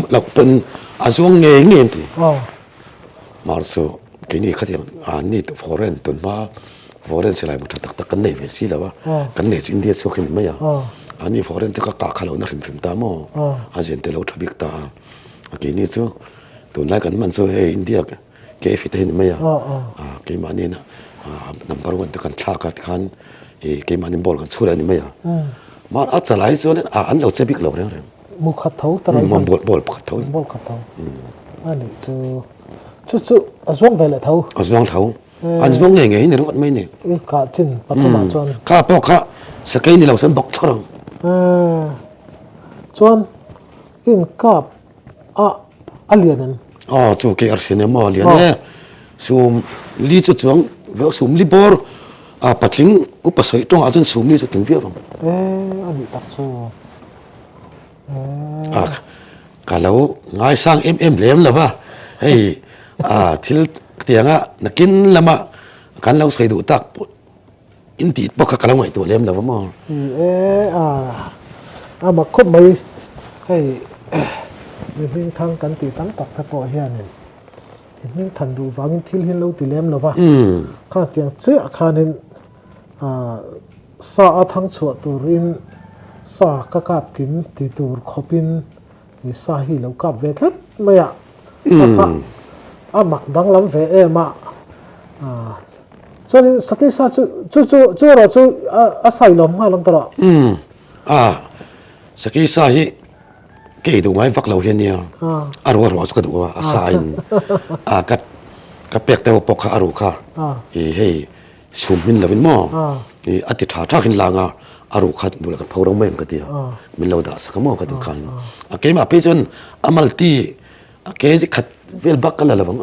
lâu bên azuang nghề thì mà số cái này khác thì anh ấy foreign tuần mà foreign sẽ lại một thằng cái này về xí là cái này India số khi mấy anh ấy foreign thì các cả lâu nó phim ta mà anh ấy lâu thằng biết ta cái này chứ tụi này cái mình số India cái phi thế mấy cái mà này number one thì cái thà cái khăn cái mà này ball cái số này mấy mà ở trở lại số này anh lâu sẽ biết lâu rồi một khát thấu ta nói ball khát thấu anh ấy chú azuang về lại thấu azuang thấu azuang nghề này nó còn mấy này cả chân bắt đầu mà chọn cả bao cả sẽ cái này lâu sẽ bọc thằng chọn in cặp alien chú cái arsenal mà alien này zoom li chú chuang với zoom li bor bắt lính upasai trong azun zoom li chú tiếng việt không anh ấy đặt cho cả lâu ngay sang em lem là ba til tiếng na kin lama kan lâu xây đủ tak in tít bọc cả lâu ngày tuổi lem là ba mà mà khúc mấy mình thang kan tít tăng tắc thắc bỏ hiền mình thành đủ vắng til hiền lâu tít lem là ba khá tiếng chưa khá nên sa thang chuột turin sa các cặp kín tít tur khopin thì sa hi lâu cặp về hết mày mặc đắng lắm về em cho nên sắc cái sao chú là chú sai lầm hay lắm đó sắc cái sao hi cái đồ ngay vắt lâu hiền nhiều rồi cái đồ sai cái bẹt tàu bọc rồi kha sum hin là bên mò ati thà hin langa rồi khát bùa cái phao rong mấy cái tiệt mình lâu đã sắc mò cái tiếng khan cái mà bây giờ amal ti cái gì khát vel bak cái là vâng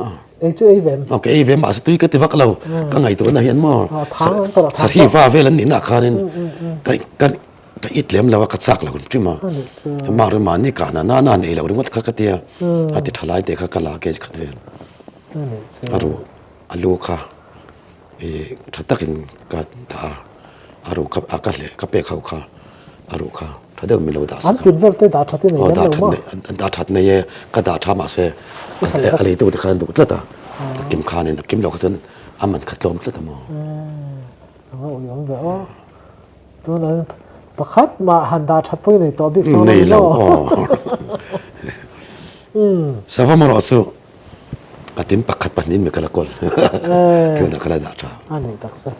chứ event cái event mà tôi cái vác lâu cái ngày tôi này hiện mà sát hi pha vel anh nina khan nên ก็อิดเลี้ยมแล้วก็ซักแล้วคุณพี่มามาเรื่องมานี่การน่าเนี่ยเราดูว่าข้าก็เตียอาทิตย์ทลายเด็กข้าก็ลาเกจขันเรียนอารูอาลูค่ะถ้าตักินก็ถ้าอารูกับอากาศเลยก็เปะเขาค่ะอารูค่ะถ้าเดิมมีเราด่าสักอันกินเวลเตด่าทัดที่ไหนด่าทัดเนี่ยด่าทัดเนี่ยก็ด่าทำมาเสียอะไรตัวที่ขันตัวเจ้าตากิมขาเนี่ยกิมเราก็จะอามันขัดลมเจ้าตามองโอ้ยยังแบบตัวนั้นประคัดมาหันดาทัดพวกในตัวบิ๊กโซ่นี่เราสภาพมันรู้สึกอาทิตย์ประคัดปันนี้มีกระกอลคือนักกระดาษอันนี้ตักซะ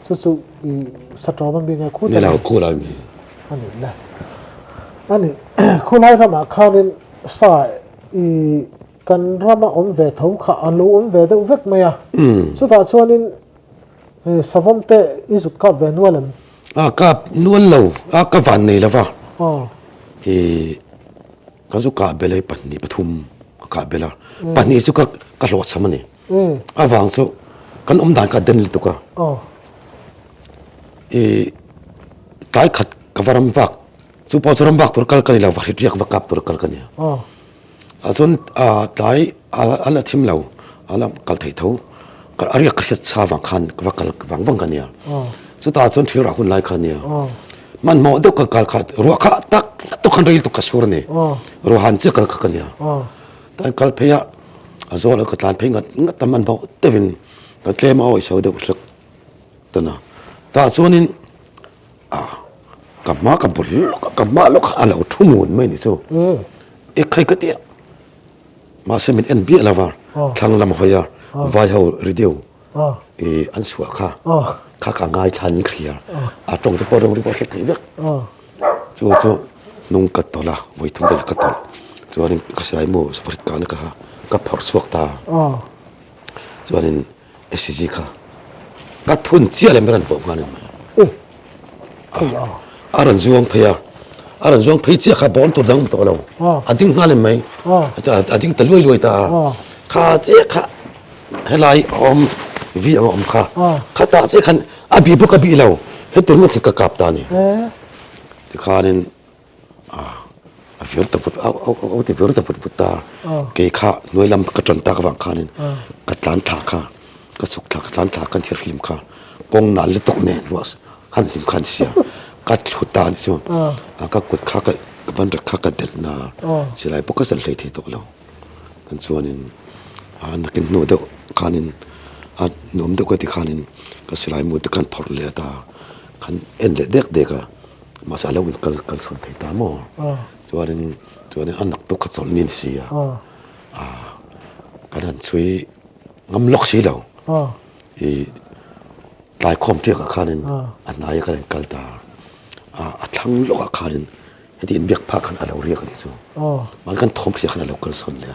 สุดๆสตรอมันเป็นไงคู่นี่เราคู่เรามีอันนี้นะอันนี้คู่ไล่เข้ามาข้าวนี่สายกันรามาอมเวทเขาขาอันรู้อมเวทอุเวกไหมอ่ะสุดท้ายส่วนนี้สวมเตะอิสุกับเวนวลมกับนวลเรากับวันนี้แล้วว่าก็สุกับเบลย์ปันนี้ปทุมกับเบลล์ปันนี้สุกับหลอดสมันี่วางสุกันอมด่านกับเดินลิตุกะตายขัดกับวารมวักสุพอสรมวักตัวกัลกันนี่เราวักที่อยากวักกับตัวกัลกันเนี่ยส่วนตายอะไรทีมเราอะไรกัลไทยเท่าก็อะไรก็คิดสาววังคันก็วักกัลวังกันเนี่ยสุดท้ายส่วนที่เราคนไล่กันเนี่ยมันมองดูกัลขัดรัวขัดตักตุกันเรียลตุกสูรเนี่ยรัวหันเสียกัลกันเนี่ยแต่กัลเพียอาจจะก็ตานเพียงงัดแต่มันบอกเตวินก็เจมาเอาไอ้ชาวเด็กสักตัวน่ะแต่ส่วนนี้กับมากับบุญกับมาแล้วอะไรทุ่มหุ่นไม่นี่สู้ใครก็เตี้ยมาเสมินเอ็นบีแล้วว่าทางลำหอยาวายเขารีดิวอันสวยค่ะข้าง่ายชันเคลียตรงที่พอรีบอร์เก็ตเวียจู่นุ่งกัดตัวละไว้ทุ่งเดลกัดตัวส่วนนี้ก็ใช้มือสฟริกานี่ก็ฮะกับพอร์สวกตาส่วนนี้SCG ค่ะก็ทุนเสียเลยไม่รันบอกกันเลยอารันจวงเพียอารันจวงเพียเสียข้าบอลตัวดังตัวเราดิ้งงานเลยไหมดิ้งตะลุยตาข้าเสียข้าให้ไล่อมวีอมข้าตาเสียขันบีบุกบีเราให้ถึงมันถึงกับตานี่ที่ข้านี่ฟิวร์ตฟุตเอาที่ฟิวร์ตฟุตตาเกี่ยข้าหน่วยลำกระจนตากระวังข้านี่กัดล้านถาข้าก็สุกถากล้านถากันที่ฟิล์มข้ากงนั่นเลยตกเนรวสหันสิมขันเสียกัดขุดตานี่ส่วนก็กดข้าก็บันรักข้าก็เดินนาเสียไรพวกก็สั่นเลยที่ตัวเรากันส่วนนี้นักกินหนูเด็กข้านี่หนุ่มเด็กก็ที่ข้านี่ก็เสียไรมือตะกันพอร์เลยตาขันเอ็นเด็กมาสารวินกันส่วนที่ตาหม้อส่วนนี้อันนักตุกขัดสอนนินเสียกันนั้นช่วยงำล็อกสีเราตายคมเทียกับข้านี่อันไหนกันกัลตาทั้งโลกข้านี่ให้ที่อินเบียกพักขันเราเรียกกันนี่สู้มันกันทอมเทียขันเรากัลส่วนเลย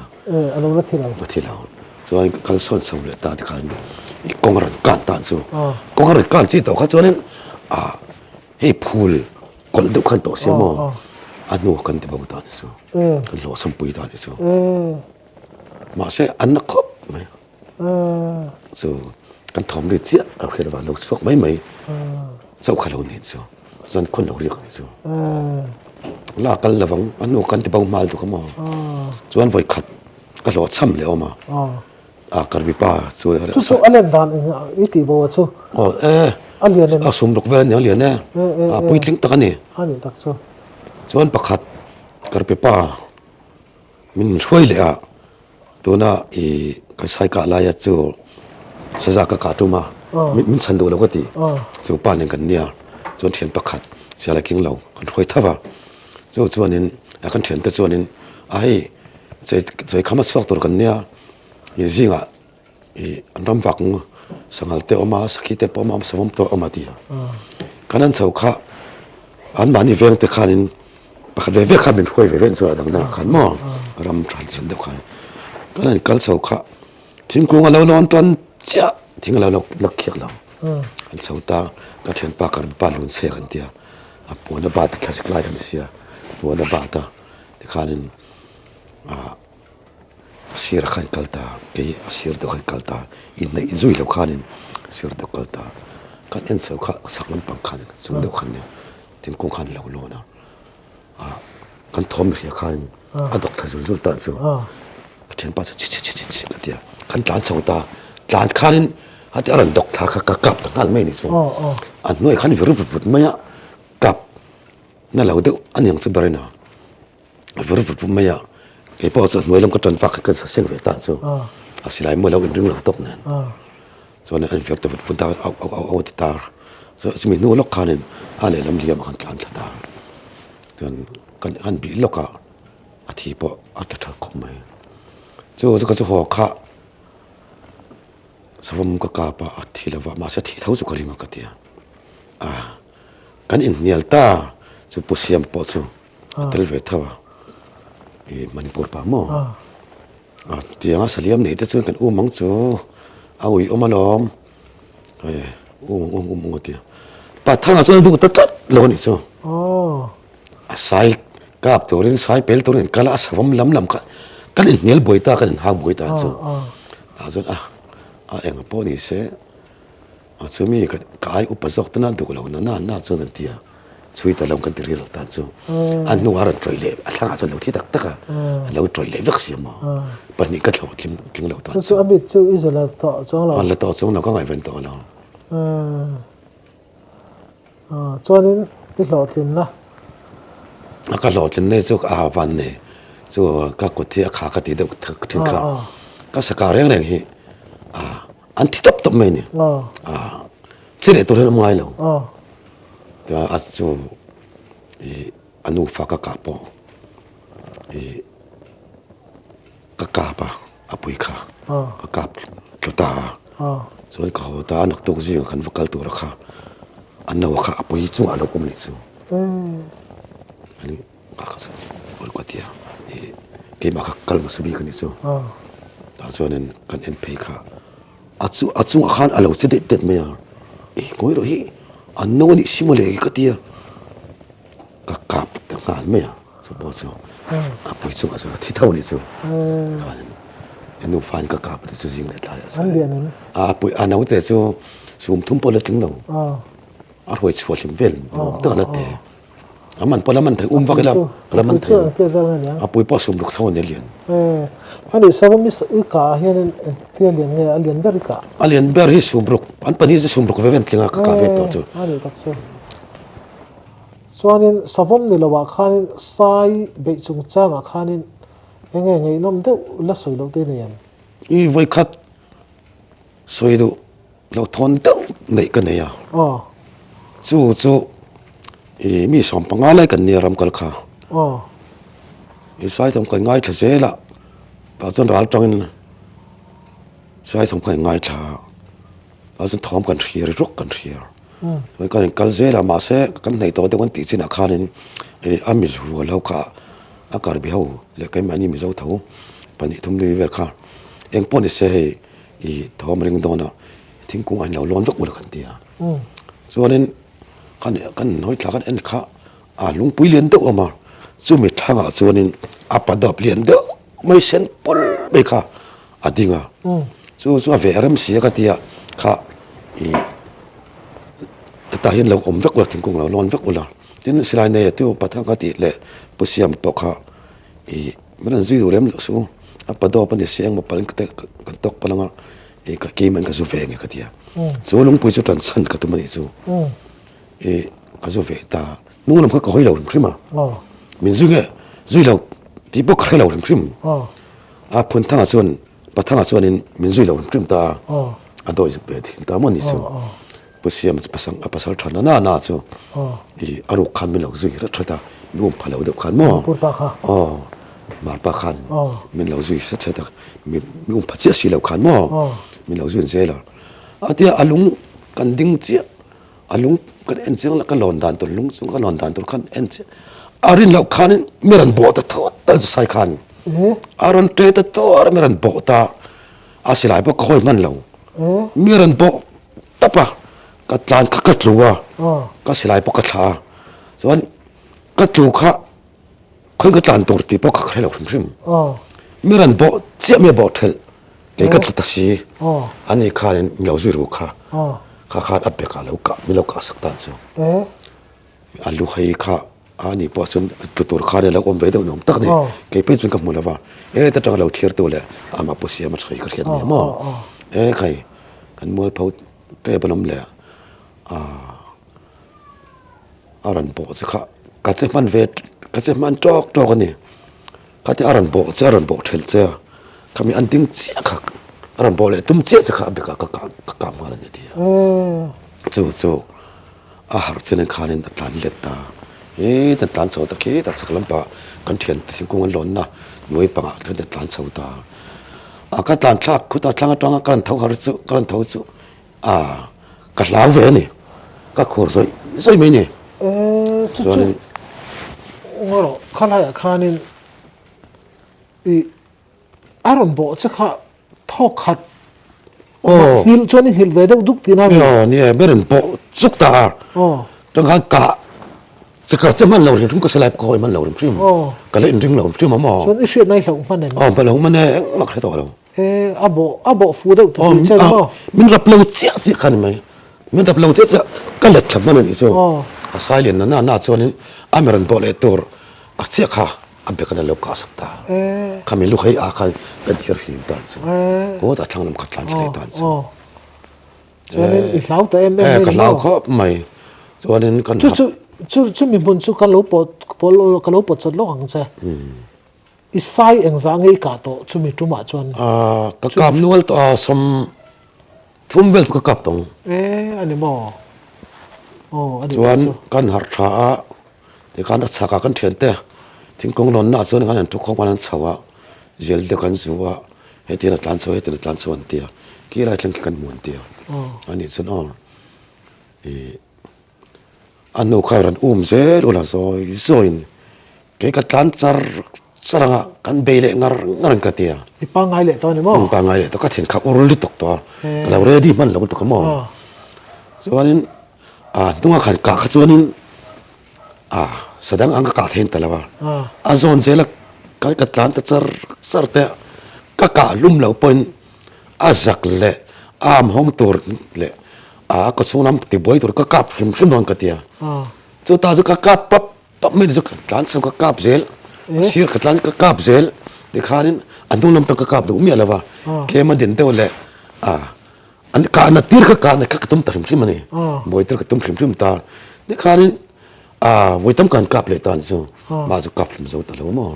อันนั้นที่เราส่วนกัลส่วนสำเร็จตาที่ข้านี่กงรันการตานสู้กงรันการจีตัวข้าส่วนนี้ให้พูลกอลดุขันตัวเสียมั้งอันนู้กันที่บ้านตานนี่สู้กันโลสัมปุยตานนี่สู้มาเสียอันนักขบไหมสู้กันทอมเรียเสียเราเห็นว่าเราสวกไม่เจ้าข้าเราเนี่ยสู้จันคนเราเรียกนี่สู้ลากันระวังอันนู้กันที่บ้านมาดูขโมยส่วนไว้ขัดก็รอซ้ำเลยออกมาการวิปาส่วนอะไรสู้อันเล่นดานอีตีบัวสู้อันเรียนเนี่ยสมรกเวรเนี่ยเรียนเนี่ยปุ้ยทิ้งตะกันนี่อันนี้ตักสู้ส่วนประคัดการวิปามันช่วยเลยตัวน่ะก็ใช้กะลายจู่สะจากะตุมามันสันดูแล้วก็ตีจู่ป่านนึงกันเนี่ยส่วนเทียนประคัดเสียอะไรกินเราคนช่วยทับส่วนนี้กันเทียนแต่ส่วนนี้ใส่คำว่าสวกตัวกันเนี่ยยิ่งจริงอันรำฟังสังหารเตอมาสักทีเตปอมาสมมตัวออกมาดีกันนั้นสาวข้าอันบ้านนี้เวงแต่ข้านินประคัดเวงข้าเป็นช่วยเวงส่วนดังนั้นขันหม้อรำทรันสันเดียวกันก็นั่นกัลสาวข้าทิ้งกรุงเรานอนตอนจ้าทิ้งเราลักเขียเราอันสาวตาก็เทียนปากกันปาลุนเสียกันเดียปวดบาดแค่สิกลายกันเสียปวดบาดที่ข้านินเสียขันกัลตาเกี่ยเสียดขันกัลตาอินในจุยเราข้านินเสียดกัลตากันเอ็นสาวข้าสักลำปังขันสุดเดียวกันเนี่ย tin kung khan lo lo na kan thom ria khan a dok tha zul zul ta chu pathian pa chi chi chi chi atia kan tlan chau ta tlan khanin hati aran dok tha kha ka kap ta ngal mai ni chu an noi khan viru vut maya kap na lo de an yang chu barina viru vut maya ke po chu noi lam ka tran fak ka sa seng ve ta chu asilai mo lo in ring lo top nan so na an fek ta vut ta au ta so simi no lok khanin ale lam liam khan tlan ta tuan kan bi loka athi po atata khomai chu ka chu ho kha savam ka ka pa athi lawa ma sa thi thau chu kharinga ka tia kan in nial ta chu pusiam po chu tel ve thawa e manipur pa mo tia saliam nei te chu kan umang chu awi omalom mo tia pa thanga chu du ta lo ni chu sai kap torin sai pel torin kala savam lam ka kan in nial boita kan ha boita chu azon eng po ni se chumi ka kai upazok tana du lo na chu nan tia chui ta lam kan ti ril ta chu an nu aran troi le a thanga chu lo thi tak taka lo troi le vek sia ma pani ka thlo king lo ta chu abit chu izola to chong lo la to chung lo ka ngai ven to lo chuanin ti hlo tin na ka lo tin ne chu van ne chu ka ko thi kha ka ti de thak thin kha ka sa ka reng reng hi an ti top top mai ni chile to le mai lo ta a chu anu fa ka ka po ka pa apui kha ka kap ta so ka ho ta nak to ji kan vakal to ra kha anna wa kha apui chu alo kum ni chu ani ka sa or ko tia ke ma ka kal ma subi kan ni chu ta so nen kan en pe kha achu khan alo se det det me ya koi ro hi anno ni simule ka tia ka kap ta ngal me ya so bo chu apui chu aso thi thau ni chu enu fan ka kap chu jing le ta ya an lian ni apui anau te chu sum thum pol ting lo hoi chu lim vel ta la te aman polaman thai vakela polaman thai apui pa sum luk thau ne lian ani savam is ka hian tian lian ne alian berika alian ber hi sum ruk an pani je sum ruk veven tlinga ka ve to chu ani tak so chuanin savam ni lawa khanin sai be chung changa khanin ngei nom de la soi lo te ne yan i voi khat soi du lo thon de nei ka ne ya chu mi som panga lai kan ni ram kal kha i sai thom kan ngai tha la ta chon ral tangin sai thom kan ngai tha ta chon thom kan thir ruk kan thir voi kan kal la ma se kan nei to de kan ti chin a khanin ami ru lo kha akar bi ho le kai mani mi zo thau pani thum ni ve kha eng pon se i thom ring dona thingkung an lo lon vak ul kan tia chuanin kan hoi thla kan en kha lung pui lian de oma chu mi thanga chuanin apadap lian de mai sen pol be kha adinga chu ve ram si ka tia kha i ta hian lo om vak ul thingkung lo lon vak ula tin silai ne tu pathang ka ti le pusiam to kha man zui rem lo su apado pa ni siang ma pal kan tok palanga ka ke man ka su fe nge ka tia so lung pui chu tan san ka tu mani chu ka su fe ta nu lam ka hoi lo prima min zui lo ti bo khre lo prim phun thanga chuan pathanga chuan in min zui lo prim ta adoi zu pe thi ta mo ni chu pusiam pasang apasal thana na chu aru khan min lo zui ra thata nu phalo de khan mo mar pa khan min lo zui sa chata mi phachi si lo khan mo min lo zui zela atia alung kan ding chi alung kan en chang la kan lon dan to lung chung kan lon dan to kan en chi arin lo khan meran bo ta thot ta sai khan aron te ta to ar meran bo ta asilai bo khoi man lo meran bo tapa ka tlan ka tluwa ka silai bo ka tha chuan ka tlu kha khoi ka tlan tor ti bo ka khre lo hrim meran bo chia me bo thel ke ka tlu ta si ani khan mi lo zui ru kha kha ape ka lo ka mi lo ka sak ta chu อาลูให้ข้าอันนี้พอส่วนตัวข้าเนี่ยเราอมไปเดี๋ยวน้องตักเนี่ยแกไปจนกับมูลว่าแต่จังเราเทียร์ตัวเลยมาปุ๊เสียมาใช้กระเทียมเนี่ยมั้งใครกันมัวเขาเตะบอลเลยอารันโบสิข้ากัดเจ็บมันเวทกัดเจ็บมันจอกกันนี่กัดที่อารันโบเจออารันโบเทลเจอเขามีอันดิ้งเสียข้าอารันโบเลยตุ้มเจี๊ยสิข้าเบกกำมาแล้วเนี่ยที่จู่อาหารเจนข้านี่ตัดเล็ดตาแต่ตัดสาวตะกี้ตัดสักลำปะกันเทียนสิ่งกงหล่นนะหน่วยปังเทียนตัดสาวตาก็ตัดชักคุณตัดชักตรงกันเท้าหารุกันเท้าสุก็ลาวเวนี่ก็ขวดซอยไม่เนี่ยส่วนนี้งั้นข้าเลยข้านี่อารมณ์บอกจะข้าทอกขัดฮิลชวนนี่ฮิลเวดดุกตีน่าเนี่ยไม่เห็นโปสุกตาตรงนั้นกะสกัดจะมันเราเรียนทุ่งก็สลับคอยมันเราเรียนพิมก็เล่นถึงเราพิมมาหมอชวนไอ้เชื่อในสองมันเนี่ยไปหลงมันเนี่ยมักใครต่อเราอับฟูดตัวนี้ใช่ไหมมันรับเราเสียขันไหมมันรับเราเสียก็เล็ดขับมันนี่สู้สายเรียนนั้นน่าชวนนี้อเมริกันบอลตัวเสียค่ะอันเป็นกันเรากาสักตาคำมีลูกให้อาคันกันเทียร์ฟิล์มตันสู้โอ้แต่ทางน้ำขัดลันเลยตันสู้ชวนนี้อิสลามแต่เอ็มกันเราเขาไม่ชวนนี้กันชุมีบุญชุกันลูปกันลูปจัดลูกหังเจ้อิสายเองสังเกตโตชุมีจุมาชวนตะกามนวลต่อสมทุ่มเวลตุกกับตรงอันนี้มั้งชวนกันหาช้าเดี๋ยวกันตัดสกัดกันเทียนเตะทิ้งกงนนน่ะส่วนกันทุกของมันสาวะเจลเดียวกันสัวเฮตินัดลันสวเฮตินัดลันสวนเตียกี่ไรทั้งกันมวนเตียอันนี้ส่วนอันนู้นใครรันเซรุลาซอยน์เกี่ยกับการสร้างกันเบลงานกันเตียอีปังไงเลยตอนนี้มั้งปังไงเลยแต่ก็เห็นเขาอุรุลิตกตัวเราเรดี้มันเราตุกมั้งส่วนนี้ตัวขันกะส่วนนี้แสดงอังกะเห็นแต่ละว่าโซนเซลกันกับการตัดสารเตะกะลุ่มเหล่าปนจักเละห้องตัวเละก็ส่งน้ำติบอยตัวก็กลับพิมพ์นอนกันเตียจุดตาจุกกลับปั๊บไม่ได้จุกหลานส่งก็กลับเซลเสียกับหลานก็กลับเซลเด็กข้านี่อันนู้นน้ำเป็นก็กลับดูมีอะไรวะแค่มาเดินเท่าเละอันการนัดตีร์ก็การนัดก็ตุ้มตาพิมพ์มันนี่บอยตัวก็ตุ้มพิมพ์ตาเด็กข้านี่บอยตุ้มการกลับเลยตอนส่งมาจุกกลับพิมพ์ส่งตลอดมั้ง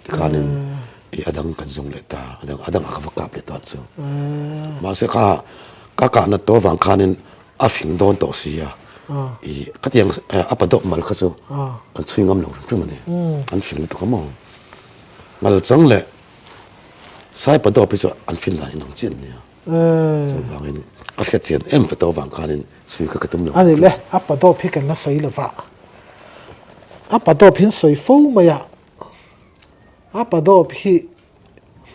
เด็กข้านี่อดังกันส่งเลยตาอดังอากับกลับเลยตอนส่งมาเสียข้าก็การนัดตัวฝั่งข้านี่ฟิงโดนต่อเสียก็ยังปะดอกมันก็จะกันช่วยงำเราเพื่อมันเนี่ยอันฟิงตัวก็มองมันจังเลยใช้ปะดอกไปจนอันฟินหลายน้องเจียนเนี่ยจะวางเงินก็แค่เจียนปะดอกวางคานินช่วยก็กระตุ้มเราอันนี้เลยปะดอกพิกันละใส่ละฟ้าปะดอกพินใส่ฟูมาอ่ะปะดอกพิ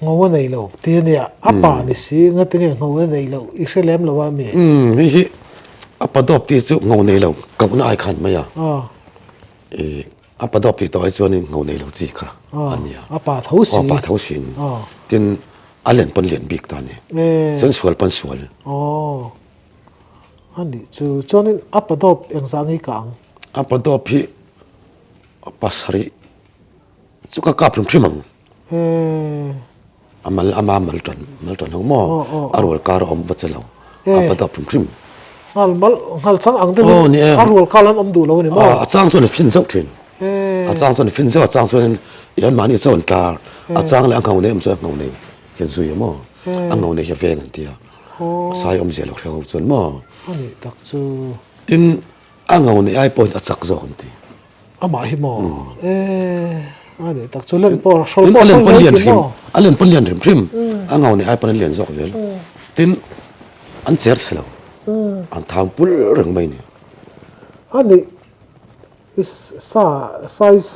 งงในเราที่เนี่ยป่านี่สิงั้นถึงงงในเราอีกเรื่องละว่ามีนี่สิปะดอกที่สุงงในเรากับนายขันมาอ่ะปะดอกที่ต่อไอ้ส่วนนี้งงในเราจีค่ะอันนี้ป่าเท้าสินที่อันเล่นปนเล่นบิ๊กตอนนี้ส่วนสวลปนสวลอันนี้จู่นี่ปะดอกยังสังให้กังปะดอกพี่ปัสริจุกกับพริมังอามัลตันหัวหม้ออารวลการอมบัจเจลาปะดอกพริมฮัลสังอังเดนอารวลการลันอมดูเราเนี่ยมั้งจังส่วนฟินเจ้าถิ่นจังส่วนฟินเจ้าจังส่วนยันมานี่ส่วนตาจังเลยอังเขาเนี่ยมันส่วนเขาเนี่ยเห็นสุยมั้งอังเขาเนี่ยเฟงกันเดียสายอมเจลาเขาส่วนมั้งอันนี้ตักจูทินอังเขาเนี่ยไอ้ปนจักจกันทีมาหิมอันนี้ตักจูเล่นปอร์ชอลปอร์เล่นปนเลียนทิมเล่นปนเลียนทิมอังเขาเนี่ยไอ้ปนเลียนจอกเจลทินอันเจอร์เสลาอันทำปุลเรื่องไม่เนี่ยอันนี้ซ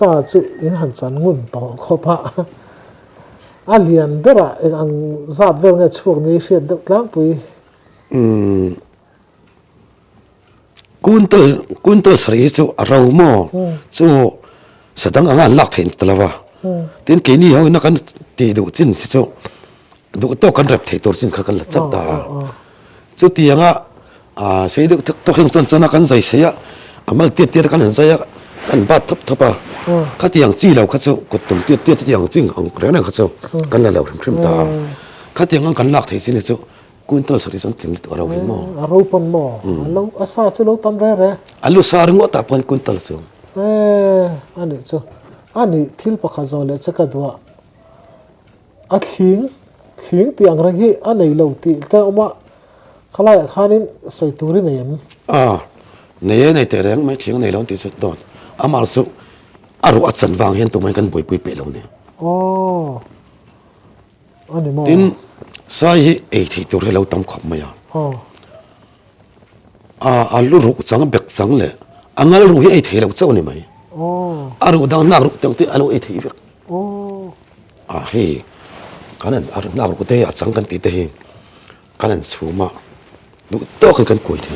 าจุอินหันจันงุนต่อขบะอันเลียนเบระเองอันซาดเวลเงช่วงนี้เชียนเด็กล้างปุยกุนตัวสรีจูเราโม่จูแสดงงานหลักเห็นตลอดว่าทีนี้นี่เขานักการตีดูจินสิจูดูตัวกันรับเทตัวจินเขากันละจับตาจูตีงใช้ดูตัวเห็นจันนักการใจเสีย amal tiết kan han saya kan bat thapa khát tiếng chi lâu khát số cột tùng tiết tiếng chinh ông cái này khát số kan là lâu thầm ta khát tiếng ông kan lạc thấy xin số quân tàu sari son tiếng tàu rồi mo aro pon mo alo asa chu lo tam re alu sar ngo ta pon quân tàu số ani chu ani thil pakha zole chaka dwa a thing tiang ra hi anei lo ti ta oma khalai khanin sei turi nem này thế rằng mấy tiếng này lâu thì rất tốt amal số aru atsan wang hian tụi mình kan boi pe lo ne ani mo tin sai hi ei thi tur hello tam khop maya alu ru chang bek chang le angal ru hi ei thi lo chaw ni mai aru dang nak ru tang ti alu ei thi bek hi kanan aru nak ru te a chang kan ti te hi kanan chuma du to kan koi thi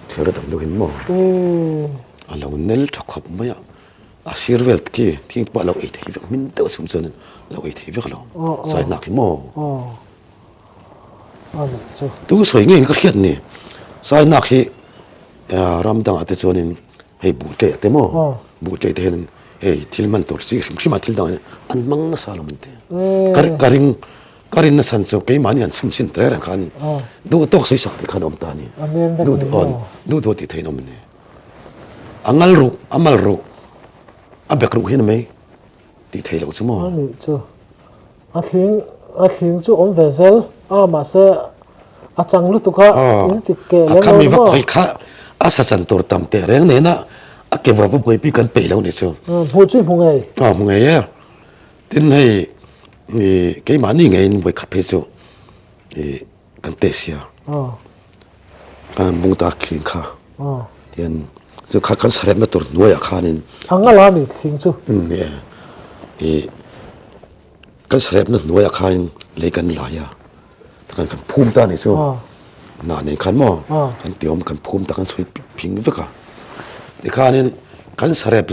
thera dang do hin mo alo nel thakop maya asirvelt ki thing pa lo ei thei vek min to sum chon lo ei thei vek lo sai nak mo ani chu tu soi nge ka khiat ni sai nak hi ram dang ate chonin hei bu te te mo bu te te hen hei thilman tor si ma thil dang an mang na salom te karin na san so ke mani an sum sin tre ran khan du tok sai sak ti khanom ta ni du ti thei nom ni angal ru amal ru abek ru hin mai ti thei lo chu mo ani chu a thing chu om vezel ma se a chang lu tu kha in ti ke le kha mi va khoi kha asa san tor tam te reng ne na a ke va boi pi kan pe lo ni chu hu chu hu ngai mu ngai ya tin hei ni ke mani ngai in boi kha pe chu kan te sia kan bung ta khin kha tian chu kha kan sarem na tur nuaya khanin angala ni thing chu ne kan sarem na nuaya khanin le kan la ya kan phum ta ni chu na ne khan mo kan tiom kan phum ta kan sui phing veka ni khanin kan sarem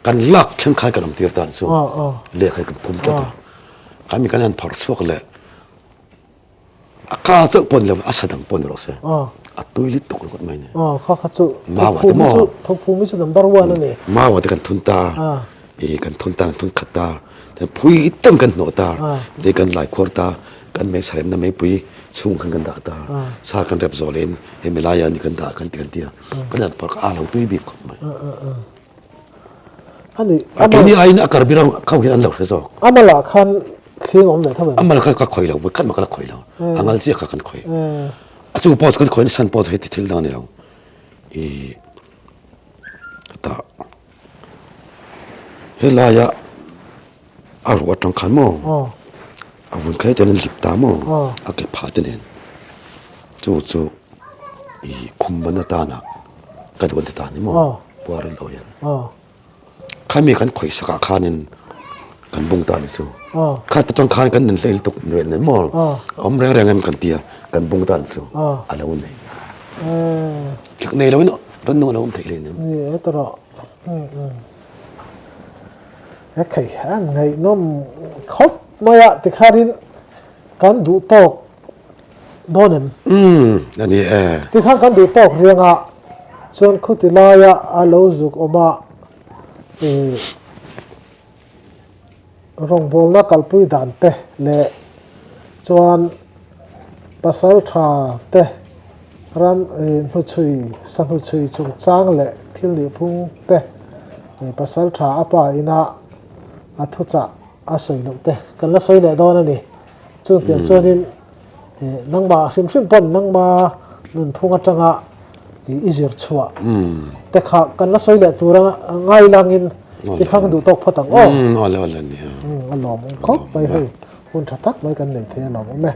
kan lak thang khan kan tir ta chu le khai kan phum ta kan mi kan an phar sok le aka chak pon le asadang pon ro se atui tok ko mai ne kha chu ma wa mo thok phu mi chu number 1 ani ma wa de kan thun ta kan thun ta thun khata te phui itam kan no ta de kan lai khor ta kan me sarem na me pui chung kan da ta sa kan rep zolen he melaya ni kan da kan ti kan tia kan an par a lo tui bi ko mai ani ni ai na kar birang khau hi an lo rezo amala khan thing om ve thabe amal ka khoi lo kan ma ka khoi lo angal chi ka kan khoi achu pos kan khoi ni san pos he ti thil da ni lo ta helaya aru atang khan mo avun khai ten lip ta mo ake phat nen chu khumban ta na ka don ta ni mo puar lo yan khami kan khoi saka khanin kan bung ta ni chu kha ta tang khan kan nen leil tok nen mo om re reng em kan tia kan bung ta chu alo nei kik nei lo no ron no om thei le ne ni etro okay an ngai nom khop maya ti kharin kan du tok donem ani ti khan kan du tok rianga chon khutilaya alo zuk oma rong bol na kalpui dan te le chuan pasal tha te ram nu chui sang nu chui chung chang le thil ni phung te pasal tha apa ina athu cha a soi lo te kan la soi le don ani chung tian chuanin nang ma hrim pon nang ma nun phunga tanga izir chua te kha kan la soi le tura ngai langin ti khang du tok phatang ole ni alom khop bai hei hun thatak mai kan nei the alom me